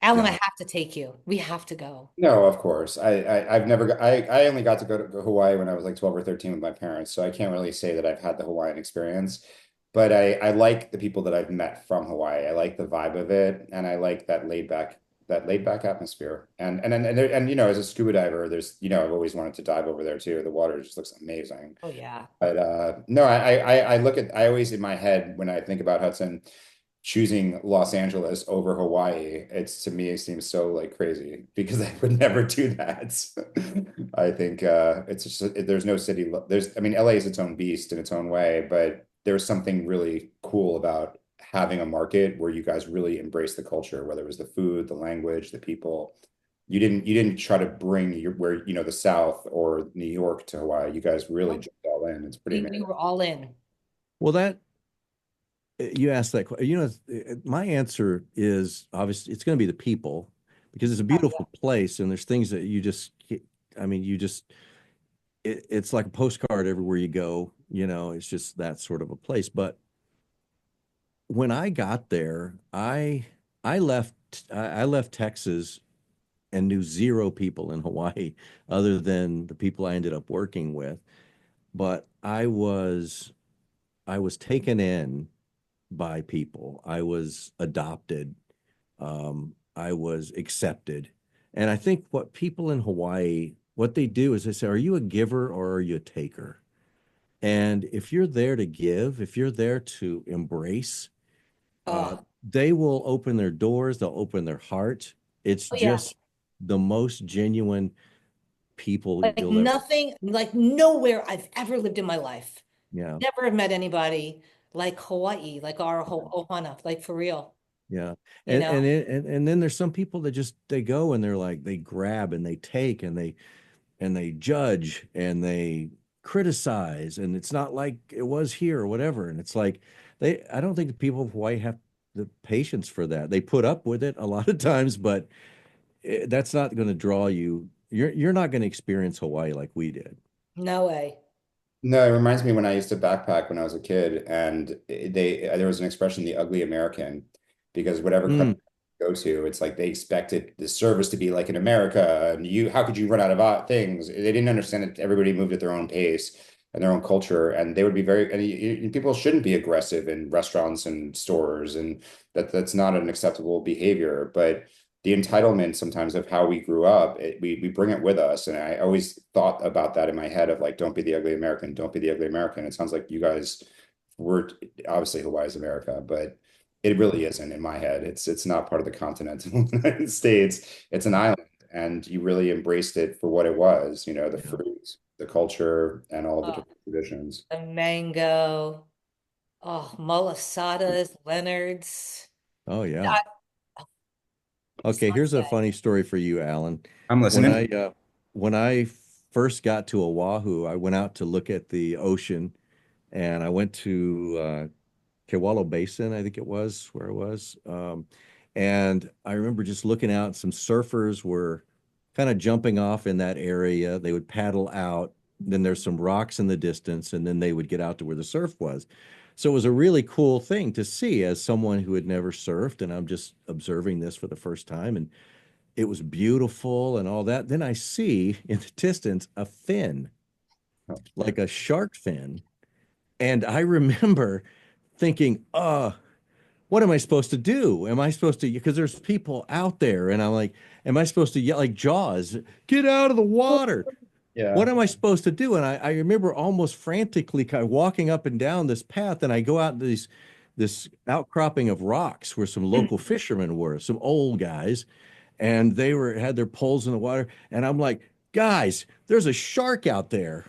Alan, I God. have to take you. We have to go. No, of course. I've never I only got to go to Hawaii when I was like 12 or 13 with my parents, so I can't really say that I've had the Hawaiian experience. But I like the people that I've met from Hawaii. I like the vibe of it, and I like that laid back atmosphere. And you know, as a scuba diver, there's you know, I've always wanted to dive over there too. The water just looks amazing. Oh yeah. But no, I look at I always in my head when I think about Hudson choosing Los Angeles over Hawaii, it's to me it seems so like crazy because I would never do that. I think it's just there's no city there's I mean LA is its own beast in its own way, but there's something really cool about having a market where you guys really embrace the culture, whether it was the food, the language, the people. You didn't try to bring your where you know the South or New York to Hawaii. You guys really Nope. jumped all in. It's pretty We amazing. were all in. Well, that you asked that question. You know, my answer is obviously it's going to be the people because it's a Oh yeah. beautiful place and there's things that you just, I mean, you just, it's like a postcard everywhere you go. You know, it's just that sort of a place. But when I got there, I left Texas and knew zero people in Hawaii other than the people I ended up working with. But I was taken in by people. I was adopted. I was accepted. And I think what people in Hawaii, what they do is they say, are you a giver or are you a taker? And if you're there to give, if you're there to embrace, Oh, they will open their doors, they'll open their heart. It's oh yeah. just the most genuine people Like you'll ever. nothing, like nowhere I've ever lived in my life. Yeah. Never have met anybody like Hawaii, like our Ohana, like for real, Yeah. you know? And then there's some people that just they go and they're like they grab and they take and they judge and they criticize and it's not like it was here or whatever. And it's like they I don't think the people of Hawaii have the patience for that. They put up with it a lot of times, but that's not going to draw you. You're not going to experience Hawaii like we did. No way. No, it reminds me when I used to backpack when I was a kid, and there was an expression, the ugly American, because whatever country Mm, you go to, it's like they expected the service to be like in America, and you how could you run out of things? They didn't understand that everybody moved at their own pace and their own culture, and they would be very and people shouldn't be aggressive in restaurants and stores, and that's not an acceptable behavior, but the entitlement sometimes of how we grew up, we bring it with us. And I always thought about that in my head of like, don't be the ugly American, don't be the ugly American. It sounds like you guys were obviously Hawaii's America, but it really isn't in my head. It's not part of the continental United States. It's an island, and you really embraced it for what it was, you know, the yeah. fruits, the culture, and all the Oh, different traditions. the mango. Oh, malasadas, Leonard's. Oh yeah. I, Okay, here's a sunset. funny story for you, Alan. I'm When listening. when I first got to Oahu, I went out to look at the ocean and I went to Kewalo Basin, I think it was where it was. And I remember just looking out, some surfers were kind of jumping off in that area. They would paddle out, then there's some rocks in the distance, and then they would get out to where the surf was. So it was a really cool thing to see as someone who had never surfed, and I'm just observing this for the first time, and it was beautiful and all that. Then I see in the distance a fin, like a shark fin, and I remember thinking, what am I supposed to do? Am I supposed to, because there's people out there, and I'm like, am I supposed to yell like Jaws, get out of the water? What Yeah. am I supposed to do? And I remember almost frantically kind of walking up and down this path, and I go out into this outcropping of rocks where some local fishermen were, some old guys, and they were had their poles in the water, and I'm like, guys, there's a shark out there.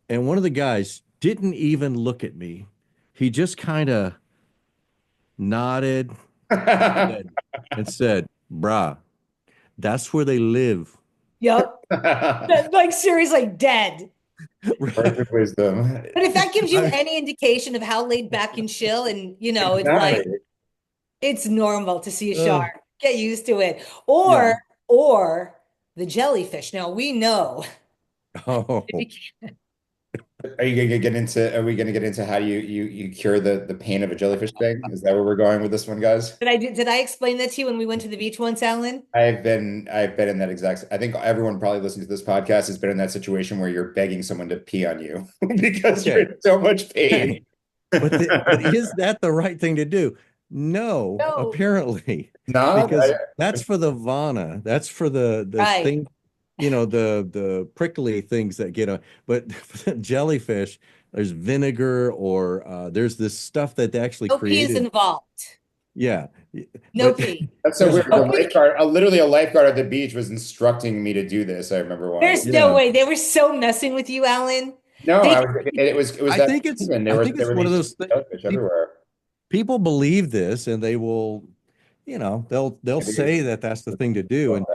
And one of the guys didn't even look at me. He just kind of nodded said, and said, brah, that's where they live. Yep. Like seriously, dead. Words of wisdom. But if that gives you I- any indication of how laid back and chill, and it's like Exactly. it's normal to see a shark. uh, Get used to it. yeah. Or the jellyfish. Now we know. Oh, Are we gonna get into how you cure the pain of a jellyfish thing? Is that where we're going with this one, guys? Did I explain that to you when we went to the beach once, Alan? I've been in that I think everyone probably listening to this podcast has been in that situation where you're begging someone to pee on you because you're okay. in so much pain. Okay. But is that the right thing to do? No, No. apparently, Not, because that's for the vana. That's for the Right. thing, the prickly things that get on. But for the jellyfish, there's vinegar or there's this stuff that they actually No pee is created. involved. Yeah, No but pee. that's so there's weird. The a, lifeguard, literally a lifeguard at the beach was instructing me to do this. I remember There's once. no yeah. way. They were so messing with you, Alan. No, They it was I that think it's season. I think There it's were one of these those things. jellyfish everywhere. People believe this, and they will, they'll Maybe it's say that that's the thing to do, and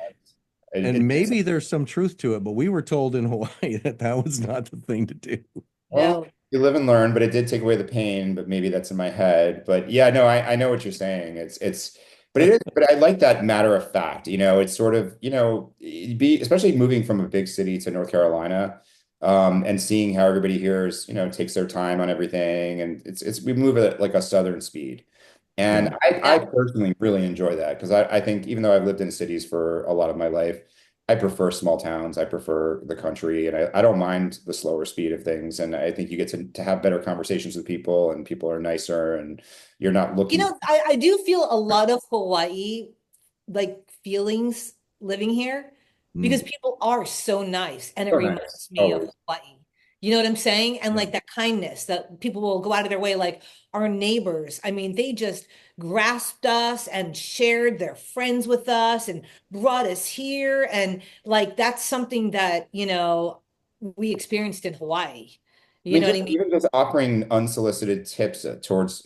it, and it's maybe there's some truth to it, but we were told in Hawaii that that was not the thing to do. well, no. you live and learn, but it did take away the pain, but maybe that's in my head. But yeah, no, I know what you're saying. But it is, but I like that matter of fact. It's sort of, especially moving from a big city to North Carolina, and seeing how everybody here takes their time on everything. And we move at like a southern speed. And Yeah. I Yeah. personally really enjoy that because I think even though I've lived in cities for a lot of my life, I prefer small towns. I prefer the country, and I don't mind the slower speed of things. And I think you get to have better conversations with people, and people are nicer, and you're not looking. I do feel a lot of Hawaii like feelings living here because Mm. people are so nice and it So nice, reminds me of always. Hawaii. You know what I'm saying? And Yeah. like that kindness that people will go out of their way, like our neighbors. I mean, they just grasped us and shared their friends with us and brought us here. And like that's something that, we experienced in Hawaii. I You mean, know what just I mean? even just offering unsolicited tips towards,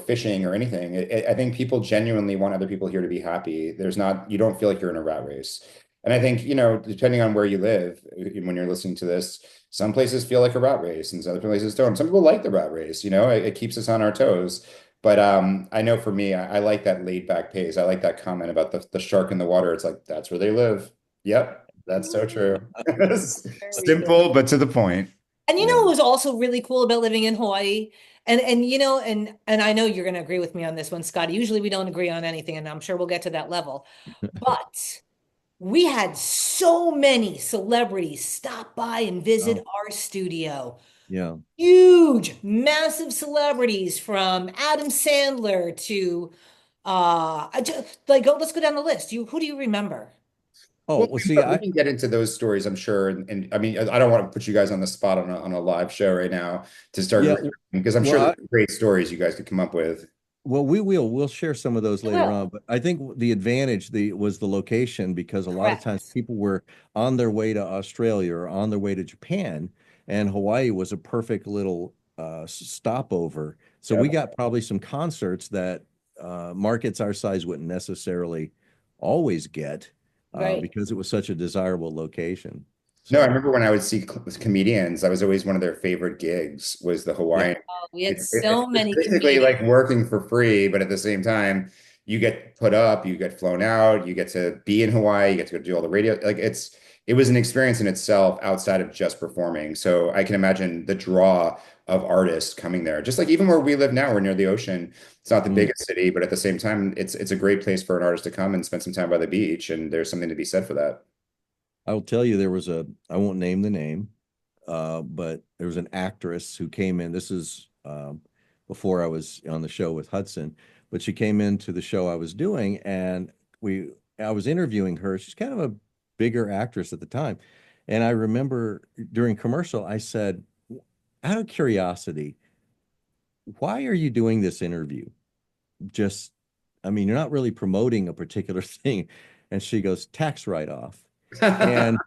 fishing or anything. I think people genuinely want other people here to be happy. You don't feel like you're in a rat race. And I think, depending on where you live, when you're listening to this, some places feel like a rat race and some other places don't. Some people like the rat race, it keeps us on our toes. But I know for me, I like that laid back pace. I like that comment about the shark in the water. It's like, that's where they live. Yep, that's so true. Very good. Simple, but to the point. And Yeah. what was also really cool about living in Hawaii? And I know you're going to agree with me on this one, Scotty. Usually we don't agree on anything, and I'm sure we'll get to that level. But we had so many celebrities stop by and visit Oh, our studio. yeah. Huge, massive celebrities from Adam Sandler to like let's go down the list. Who do you remember? Oh, Well, well, see, we can get into those stories, I'm sure. And I mean, I don't want to put you guys on the spot on a live show right now to yeah, start because I'm sure well, there's great stories you guys could come up with. well, we'll share some of those I later will. on, but I think the advantage was the location because a lot of times Correct. people were on their way to Australia or on their way to Japan, and Hawaii was a perfect little stopover. So Yeah. we got probably some concerts that markets our size wouldn't necessarily always get Right. because it was such a desirable location. No, I So remember when I would see comedians, I was always one of their favorite gigs was the yeah, Hawaiian. Oh, we had It's so many basically comedians. like working for free, but at the same time, you get put up, you get flown out, you get to be in Hawaii, you get to go do all the radio. Like it was an experience in itself outside of just performing. So I can imagine the draw of artists coming there. Just like even where we live now, we're near the ocean. It's not the mm, biggest city, but at the same time, it's a great place for an artist to come and spend some time by the beach, and there's something to be said for that. I will tell you there was I won't name the name, but there was an actress who came in. This is before I was on the show with Hudson, but she came into the show I was doing, and I was interviewing her. She's kind of a bigger actress at the time, and I remember during commercial, I said, out of curiosity, why are you doing this interview? Just, I mean, you're not really promoting a particular thing. And she goes, tax write-off. And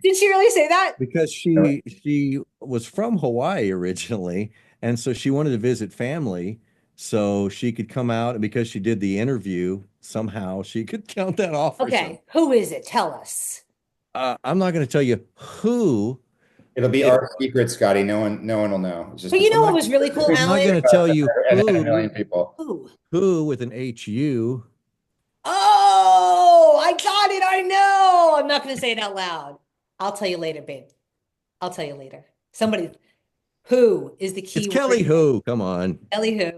Did she really say that? because she was from Hawaii originally, and so she wanted to visit family, so she could come out, and because she did the interview, somehow she could count that off or something. Okay, who is it? Tell us. I'm not going to tell you who, It'll be our secret, Scotty. No one will know. It's just But you between know I'm what not, was really cool, I'm not Alan? going to tell you and a million people. Who? who with an HU. Oh, I got it. I know. I'm not going to say it out loud. I'll tell you later, babe. I'll tell you later. Somebody, who is the It's key word Kelly here? Who. Come on. Kelly who?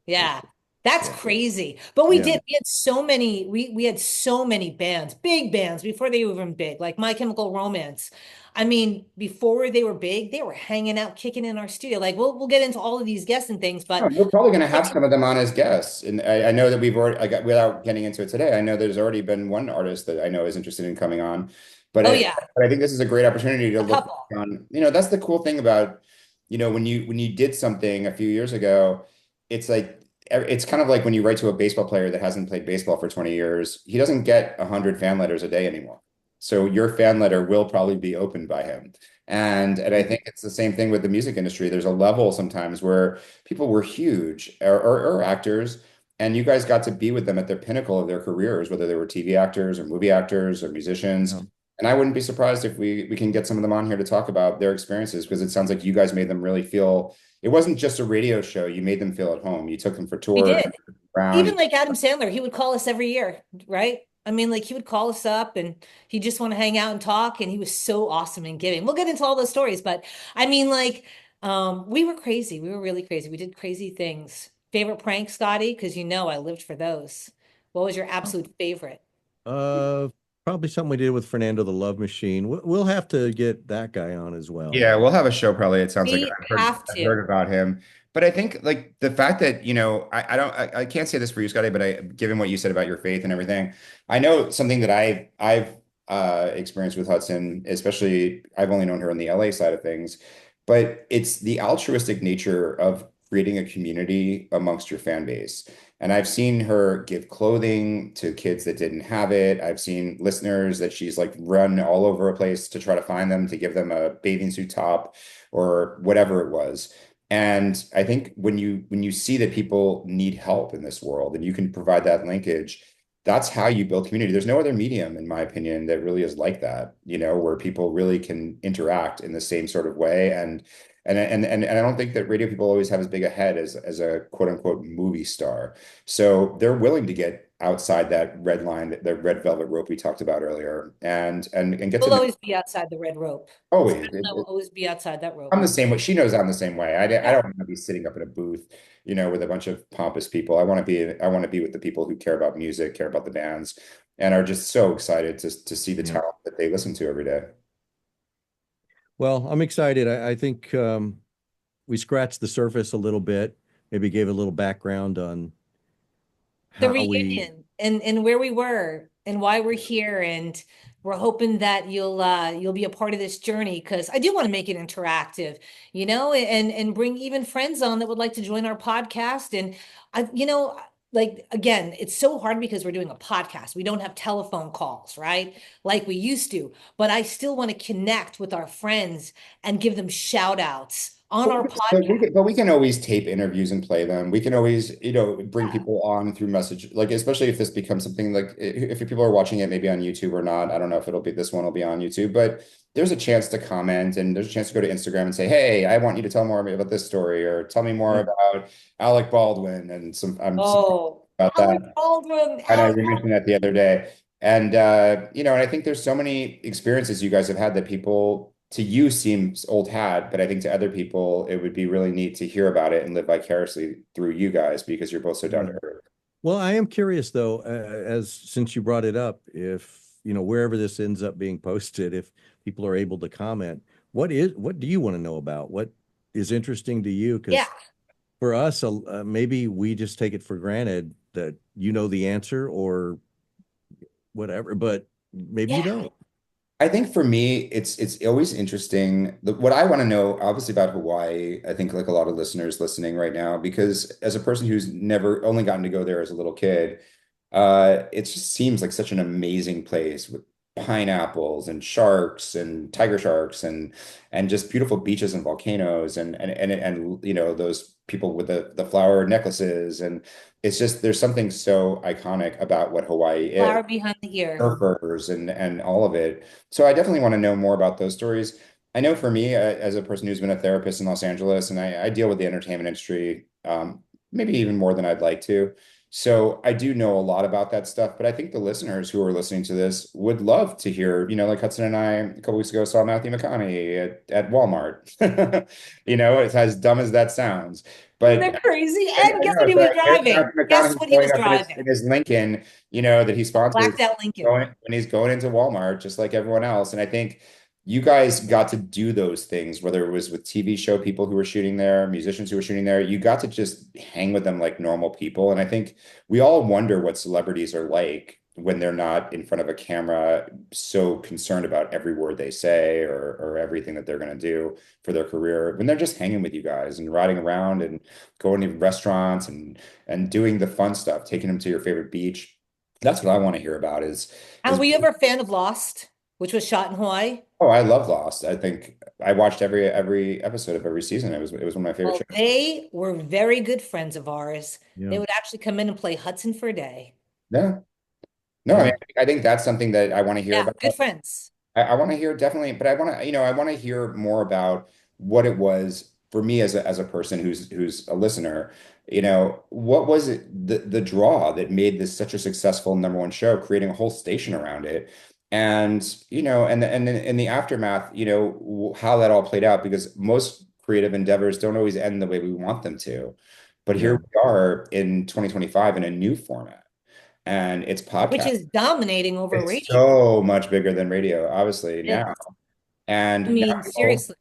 Yeah. That's Yeah. crazy. But we Yeah. did, we had so many, we had so many bands, big bands before they were even big, like My Chemical Romance. I mean, before they were big, they were hanging out, kicking in our studio. Like we'll get into all of these guests and things, Oh, but we're probably going to have some of them on as guests. And I know that we've already, without getting into it today, I know there's already been one artist that I know is interested in coming on. But oh yeah, but I think this is a great opportunity to a look couple. on, that's the cool thing about, when you did something a few years ago, it's like, it's kind of like when you write to a baseball player that hasn't played baseball for 20 years, he doesn't get 100 fan letters a day anymore. So your fan letter will probably be opened by him. And I think it's the same thing with the music industry. There's a level sometimes where people were huge or actors, and you guys got to be with them at their pinnacle of their careers, whether they were TV actors or movie actors or musicians. Yeah. And I wouldn't be surprised if we can get some of them on here to talk about their experiences, because it sounds like you guys made them really feel it wasn't just a radio show. You made them feel at home. You took them for We tours did. around. Even like Adam Sandler, he would call us every year, right? I mean, like he would call us up and he just want to hang out and talk, and he was so awesome in giving. We'll get into all those stories, but I mean, like, we were crazy. We were really crazy. We did crazy things. Favorite prank, Scotty? Because you know I lived for those. What was your absolute favorite? Uh, Probably something we did with Fernando the Love Machine. We'll have to get that guy on as well. Yeah, we'll have a show probably. It sounds like We have I've to. heard about him. But I think like the fact that, I don't I can't say this for you, Scotty, but given what you said about your faith and everything, I know something that I've experienced with Hudson, especially I've only known her on the LA side of things, but it's the altruistic nature of creating a community amongst your fan base. And I've seen her give clothing to kids that didn't have it. I've seen listeners that she's like run all over a place to try to find them, to give them a bathing suit top or whatever it was. And I think when you see that people need help in this world and you can provide that linkage, that's how you build community. There's no other medium, in my opinion, that really is like that, where people really can interact in the same sort of way. And I don't think that radio people always have as big a head as a quote unquote movie star. So they're willing to get outside that red line, the red velvet rope we talked about earlier, and get to We'll know always be outside the red rope. always. Scott and I will always be outside that I'm rope. the same way. She knows I'm the same way. I Yeah. don't want to be sitting up in a booth, with a bunch of pompous people. I want to be with the people who care about music, care about the bands, and are just so excited to see the Yeah. talent that they listen to every day. Well, I'm excited. I think we scratched the surface a little bit, maybe gave a little background on The how we. reunion and where we were and why we're here, and we're hoping that you'll be a part of this journey, because I do want to make it interactive, and bring even friends on that would like to join our podcast. And like again, it's so hard because we're doing a podcast. We don't have telephone calls, right? Like we used to, but I still want to connect with our friends and give them shout outs on But our we can, podcast. but we can always tape interviews and play them. We can always, bring people on through message, like especially if this becomes something like if people are watching it maybe on YouTube or not. I don't know if it'll be this one will be on YouTube, but there's a chance to comment and there's a chance to go to Instagram and say, hey, I want you to tell more about this story or tell me more Yeah. about Alec Baldwin and some Oh, about that. Alec Baldwin, I know Alec you mentioned that the other day. And and I think there's so many experiences you guys have had that people to you seems old hat, but I think to other people it would be really neat to hear about it and live vicariously through you guys because you're both so down to Yeah. earth. Well, I am curious though, as since you brought it up, if wherever this ends up being posted, if people are able to comment, what do you want to know about? What is interesting to you? Yeah. Because for us, maybe we just take it for granted that you know the answer or whatever, but maybe you Yeah. don't. I think for me, it's always interesting. What I want to know, obviously, about Hawaii, I think like a lot of listeners listening right now, because as a person who's never only gotten to go there as a little kid, it just seems like such an amazing place with pineapples and sharks and tiger sharks and just beautiful beaches and volcanoes and those people with the flower necklaces, and it's just there's something so iconic about what Hawaii is, Flower behind the ear. surfers and all of it. So I definitely want to know more about those stories. I know for me, as a person who's been a therapist in Los Angeles, and I deal with the entertainment industry, maybe even more than I'd like to. So I do know a lot about that stuff, but I think the listeners who are listening to this would love to hear, like Hudson and I a couple weeks ago saw Matthew McConaughey at Walmart. It's as dumb as that sounds. Isn't But that crazy? I And guess know, what he so was there's driving? Matthew Guess McConaughey what he showing was up in his, driving? Lincoln, that he sponsors Blacked out Lincoln. when he's going into Walmart, just like everyone else. And I think you guys got to do those things, whether it was with TV show people who were shooting there, musicians who were shooting there. You got to just hang with them like normal people. And I think we all wonder what celebrities are like when they're not in front of a camera, so concerned about every word they say or everything that they're going to do for their career, when they're just hanging with you guys and riding around and going to restaurants and doing the fun stuff, taking them to your favorite beach. That's what I want to hear about And is were you ever a fan of Lost, which was shot in Hawaii? Oh, I love Lost. I think I watched every episode of every season. It was one of my favorite Well, shows. they were very good friends of ours. Yeah. They would actually come in and play Hudson for a day. Yeah. No, I Yeah. mean, I think that's something that I want to hear Yeah, about. good friends. I want to hear definitely, but I want to hear more about what it was for me as a person who's a listener. What was it the draw that made this such a successful number one show, creating a whole station around it, and and then in the aftermath, how that all played out because most creative endeavors don't always end the way we want them to, but here Yeah. we are in 2025 in a new format, and it's Which podcast. is dominating over It's radio. so much bigger than radio, obviously, It now. is. I And now mean, people, seriously.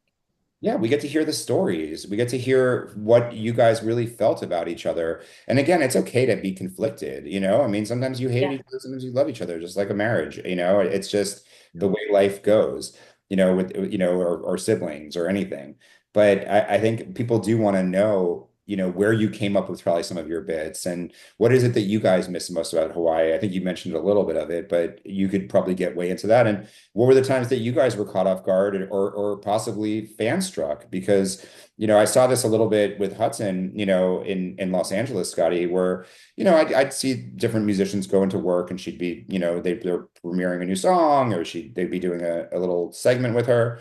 yeah, we get to hear the stories. We get to hear what you guys really felt about each other. And again, it's okay to be conflicted, I mean, sometimes you hate Yeah. each other, sometimes you love each other, just like a marriage, It's just the Yeah. way life goes, with, or siblings or anything. But I think people do want to know, where you came up with probably some of your bits and what is it that you guys miss most about Hawaii? I think you mentioned a little bit of it, but you could probably get way into that. And what were the times that you guys were caught off guard or possibly fan struck? Because, I saw this a little bit with Hudson, in Los Angeles, Scotty, where, I'd see different musicians go into work and she'd be, they're premiering a new song or they'd be doing a little segment with her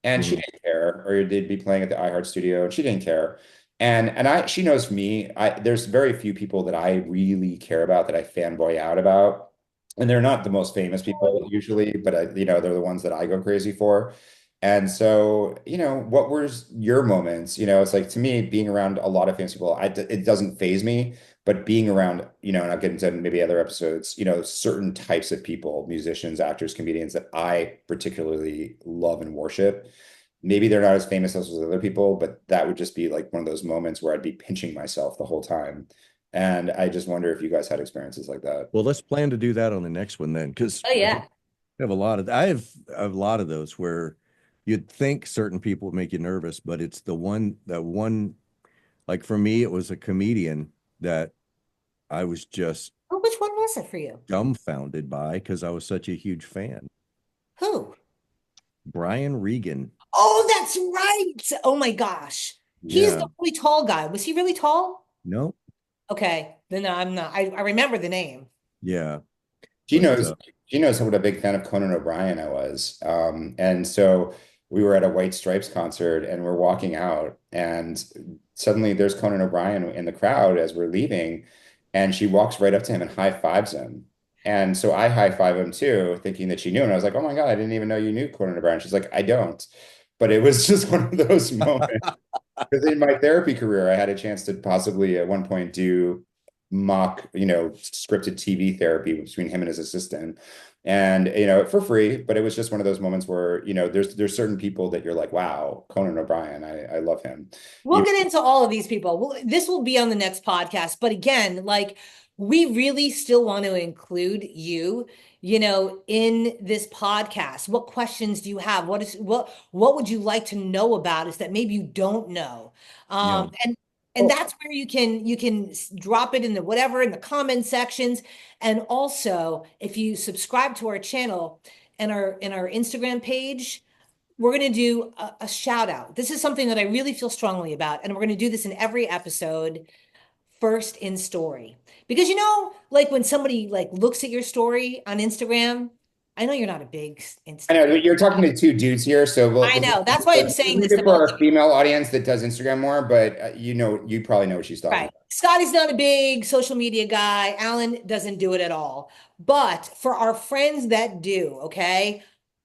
and she Mhm. didn't care, or they'd be playing at the iHeart studio and she didn't care. She knows me. There's very few people that I really care about that I fanboy out about. And they're not the most famous people usually, but they're the ones that I go crazy for. And so, what were your moments? It's like to me, being around a lot of famous people, it doesn't phase me, but being around, and I'll get into maybe other episodes, certain types of people, musicians, actors, comedians that I particularly love and worship. Maybe they're not as famous as other people, but that would just be like one of those moments where I'd be pinching myself the whole time. And I just wonder if you guys had experiences like that. Well, let's plan to do that on the next one then, because Oh, yeah. I have a lot of those where you'd think certain people would make you nervous, but it's that one, like for me, it was a comedian that I was just Oh, which one was it for you? dumbfounded by because I was such a huge fan. Who? Brian Regan. Oh, that's right. Oh my gosh. He's Yeah. the really tall guy. Was he really tall? No. Okay. Then I'm not. I remember the name. Yeah. She But knows, she knows what a big fan of Conan O'Brien I was. And so we were at a White Stripes concert and we're walking out and suddenly there's Conan O'Brien in the crowd as we're leaving and she walks right up to him and high fives him. And so I high five him too, thinking that she knew. And I was like, oh my God, I didn't even know you knew Conan O'Brien. She's like, I don't. But it was just one of those moments. Because in my therapy career, I had a chance to possibly at one point do mock, scripted TV therapy between him and his assistant. And, for free, but it was just one of those moments where, there's certain people that you're like, wow, Conan O'Brien, I love him. We'll get into all of these people. This will be on the next podcast. But again, like we really still want to include you, in this podcast. What questions do you have? What would you like to know about us that maybe you don't know? yeah. And that's where you can drop it in the whatever in the comment sections. And also, if you subscribe to our channel and our Instagram page, we're going to do a shout out. This is something that I really feel strongly about, and we're going to do this in every episode, first in story. Because like when somebody like looks at your story on Instagram, I know you're not a big I know Instagram. you're talking to two dudes here, so I know. That's why I'm saying we'll this do it to for both our of you. female audience that does Instagram more, but you probably know what she's talking Right. about. Scotty's not a big social media guy. Alan doesn't do it at all. But for our friends that do, okay,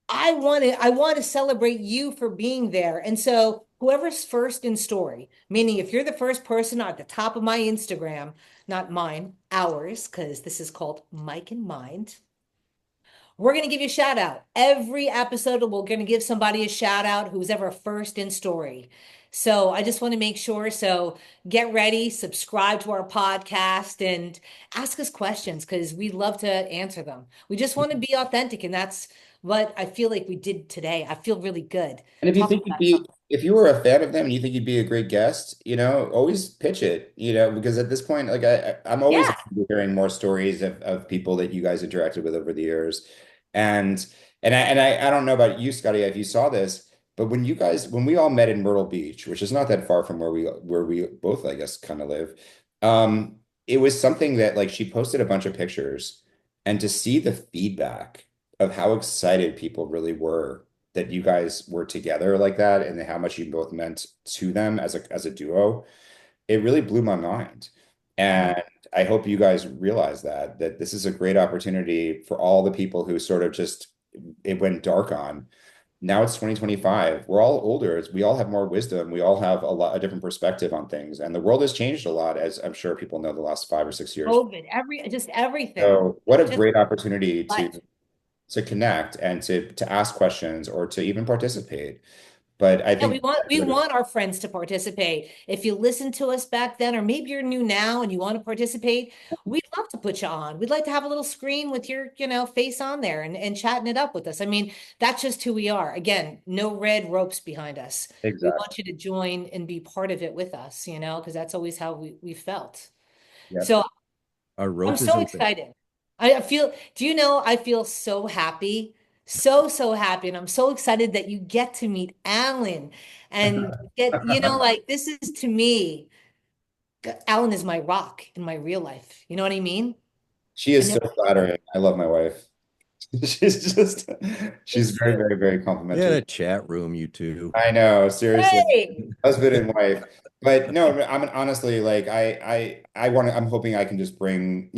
I want to celebrate you for being there. And so whoever's first in story, meaning if you're the first person at the top of my Instagram, not mine, ours, because this is called Mike and Mind. We're going to give you a shout out. Every episode, we're going to give somebody a shout out who's ever first in story. So I just want to make sure. So get ready, subscribe to our podcast, and ask us questions because we love to answer them. We just want to be authentic. And that's what I feel like we did today. I feel really good And if you talking think you'd about be, something. if you were a fan of them and you think you'd be a great guest, always pitch it, because at this point, like I'm always Yeah. open to hearing more stories of people that you guys interacted with over the years. And I don't know about you, Scotty, if you saw this, but when we all met in Myrtle Beach, which is not that far from where we both, I guess, kind of live, it was something that like she posted a bunch of pictures and to see the feedback of how excited people really were that you guys were together like that and how much you both meant to them as a duo, it really blew my mind. Mhm. And I hope you guys realize that this is a great opportunity for all the people who sort of just it went dark on. Now it's 2025. We're all older. We all have more wisdom. We all have a different perspective on things. And the world has changed a lot, as I'm sure people know the last 5 or 6 years. COVID, just everything. So what a Just great opportunity to what? to connect and to ask questions or to even participate. But I Yeah, think we want our friends to participate. If you listen to us back then, or maybe you're new now and you want to participate, we'd love to put you on. We'd like to have a little screen with your, face on there and chatting it up with us. I mean, that's just who we are. Again, no red ropes behind us. We exactly. want you to join and be part of it with us, because that's always how we felt. Yep. So Our I'm rope is so open. excited. Do you know, I feel so happy, so happy. And I'm so excited that you get to meet Alan and like this is to me, Alan is my rock in my real life. You know what I mean? She I is so never, flattering. I love my wife. She's just, she's it's very, true. very, very We had complimentary. a chat room, you two. I know, seriously, Hey, husband and wife. But no, I'm honestly like I'm hoping I can just bring,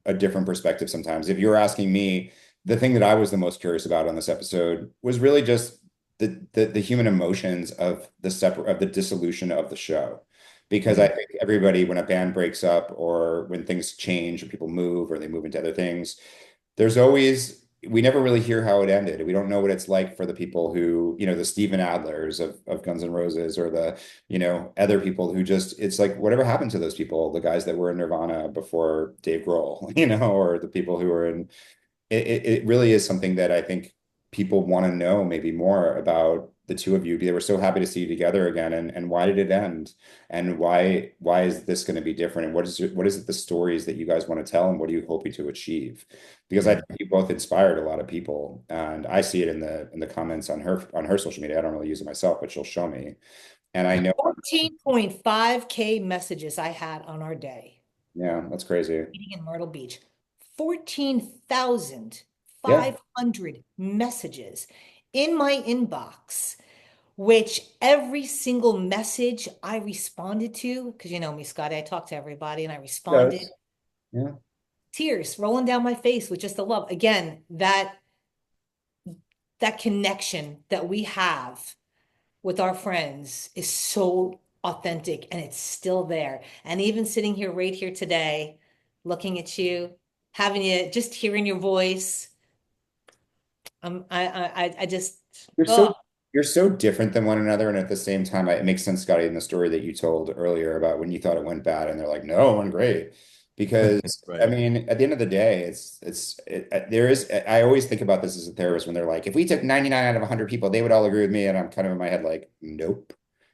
a different perspective sometimes. If you're asking me, the thing that I was the most curious about on this episode was really just the human emotions of the dissolution of the show. Because I Mm. think everybody, when a band breaks up or when things change or people move or they move into other things, there's always we never really hear how it ended. We don't know what it's like for the people who, the Steven Adlers of Guns N' Roses or the, other people who just, it's like whatever happened to those people, the guys that were in Nirvana before Dave Grohl, or the people who were in it really is something that I think people want to know maybe more about the two of you. They were so happy to see you together again, and why did it end? And why is this going to be different? And what is it the stories that you guys want to tell, and what are you hoping to achieve? Because I Mm. think you both inspired a lot of people, and I see it in the comments on her social media. I don't really use it myself, but she'll show me, and I know, 14.5K messages I had on our day yeah, that's crazy. meeting in Myrtle Beach. Yeah, 14,500 messages in my inbox, which every single message I responded to, because you know me, Scotty, I talk to everybody and I it responded, does. Yeah. tears rolling down my face with just the love. Again, that connection that we have with our friends is so authentic and it's still there. And even sitting here right here today, looking at you, having you just hearing your voice, I just You're oh so you're so different than one another, and at the same time, it makes sense, Scotty, in the story that you told earlier about when you thought it went bad, and they're like, "No, it went great," because I Right. mean, at the end of the day, there is. I always think about this as a therapist when they're like, "If we took 99 out of 100 people, they would all agree with me," and I'm kind of in my head like, "Nope,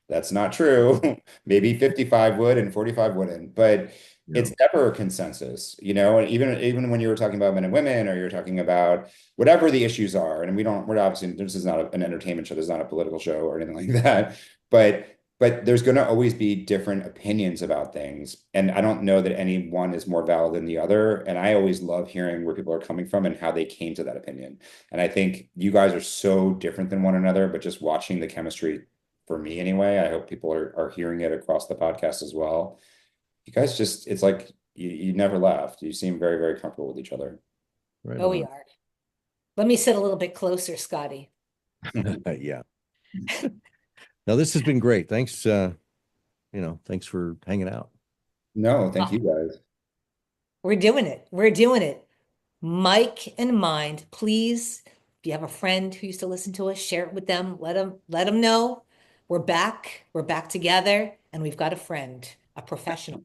that's not true. Maybe 55 would and 45 wouldn't," but Yeah. it's never a consensus, and even when you were talking about men and women, or you're talking about whatever the issues are. And we're obviously, this is not an entertainment show. This is not a political show or anything like that. But but there's going to always be different opinions about things. And I don't know that any one is more valid than the other. And I always love hearing where people are coming from and how they came to that opinion. And I think you guys are so different than one another, but just watching the chemistry, for me anyway, I hope people are hearing it across the podcast as well. You guys just, it's like you never left. You seem very, very comfortable with each other. Right Oh, we on. are. Let me sit a little bit closer, Scotty. Yeah. Now this has been great. Thanks, thanks for hanging out. No, thank you guys. We're doing it. We're doing it. Mike and Mind, please, if you have a friend who used to listen to us, share it with them. Let them know we're back. We're back together, and we've got a friend, a professional.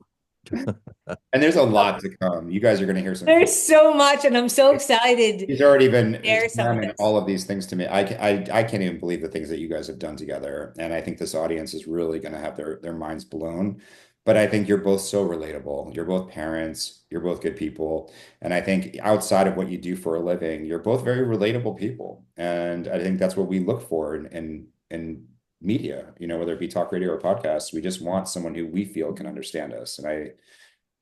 And there's a lot to come. You guys are going to hear some crazy. There's so much, and I'm so excited He's already to been share some of slamming this. all of these things to me. I can't even believe the things that you guys have done together. And I think this audience is really going to have their minds blown. But I think you're both so relatable. You're both parents. You're both good people. And I think outside of what you do for a living, you're both very relatable people. And I think that's what we look for in media, whether it be talk radio or podcasts. We just want someone who we feel can understand us. And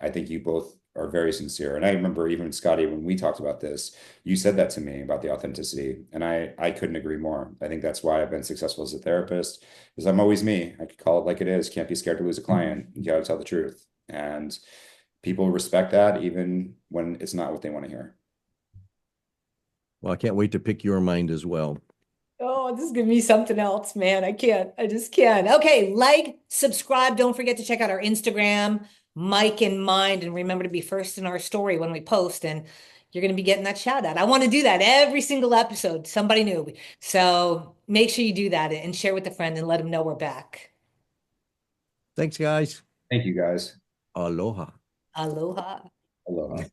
I think you both are very sincere. And I remember even Scotty, when we talked about this, you said that to me about the authenticity. And I couldn't agree more. I think that's why I've been successful as a therapist, because I'm always me. I could call it like it is. Can't be scared to lose a client. You got to tell the truth. And people respect that even when it's not what they want to hear. Well, I can't wait to pick your mind as well. Oh, this is giving me something else, man. I can't. I just can't. Okay, like, subscribe. Don't forget to check out our Instagram, Mike in Mind, and remember to be first in our story when we post. And you're going to be getting that shout out. I want to do that every single episode. Somebody new. So make sure you do that and share with a friend and let them know we're back. Thanks, guys. Thank you guys. Aloha. Aloha. Aloha.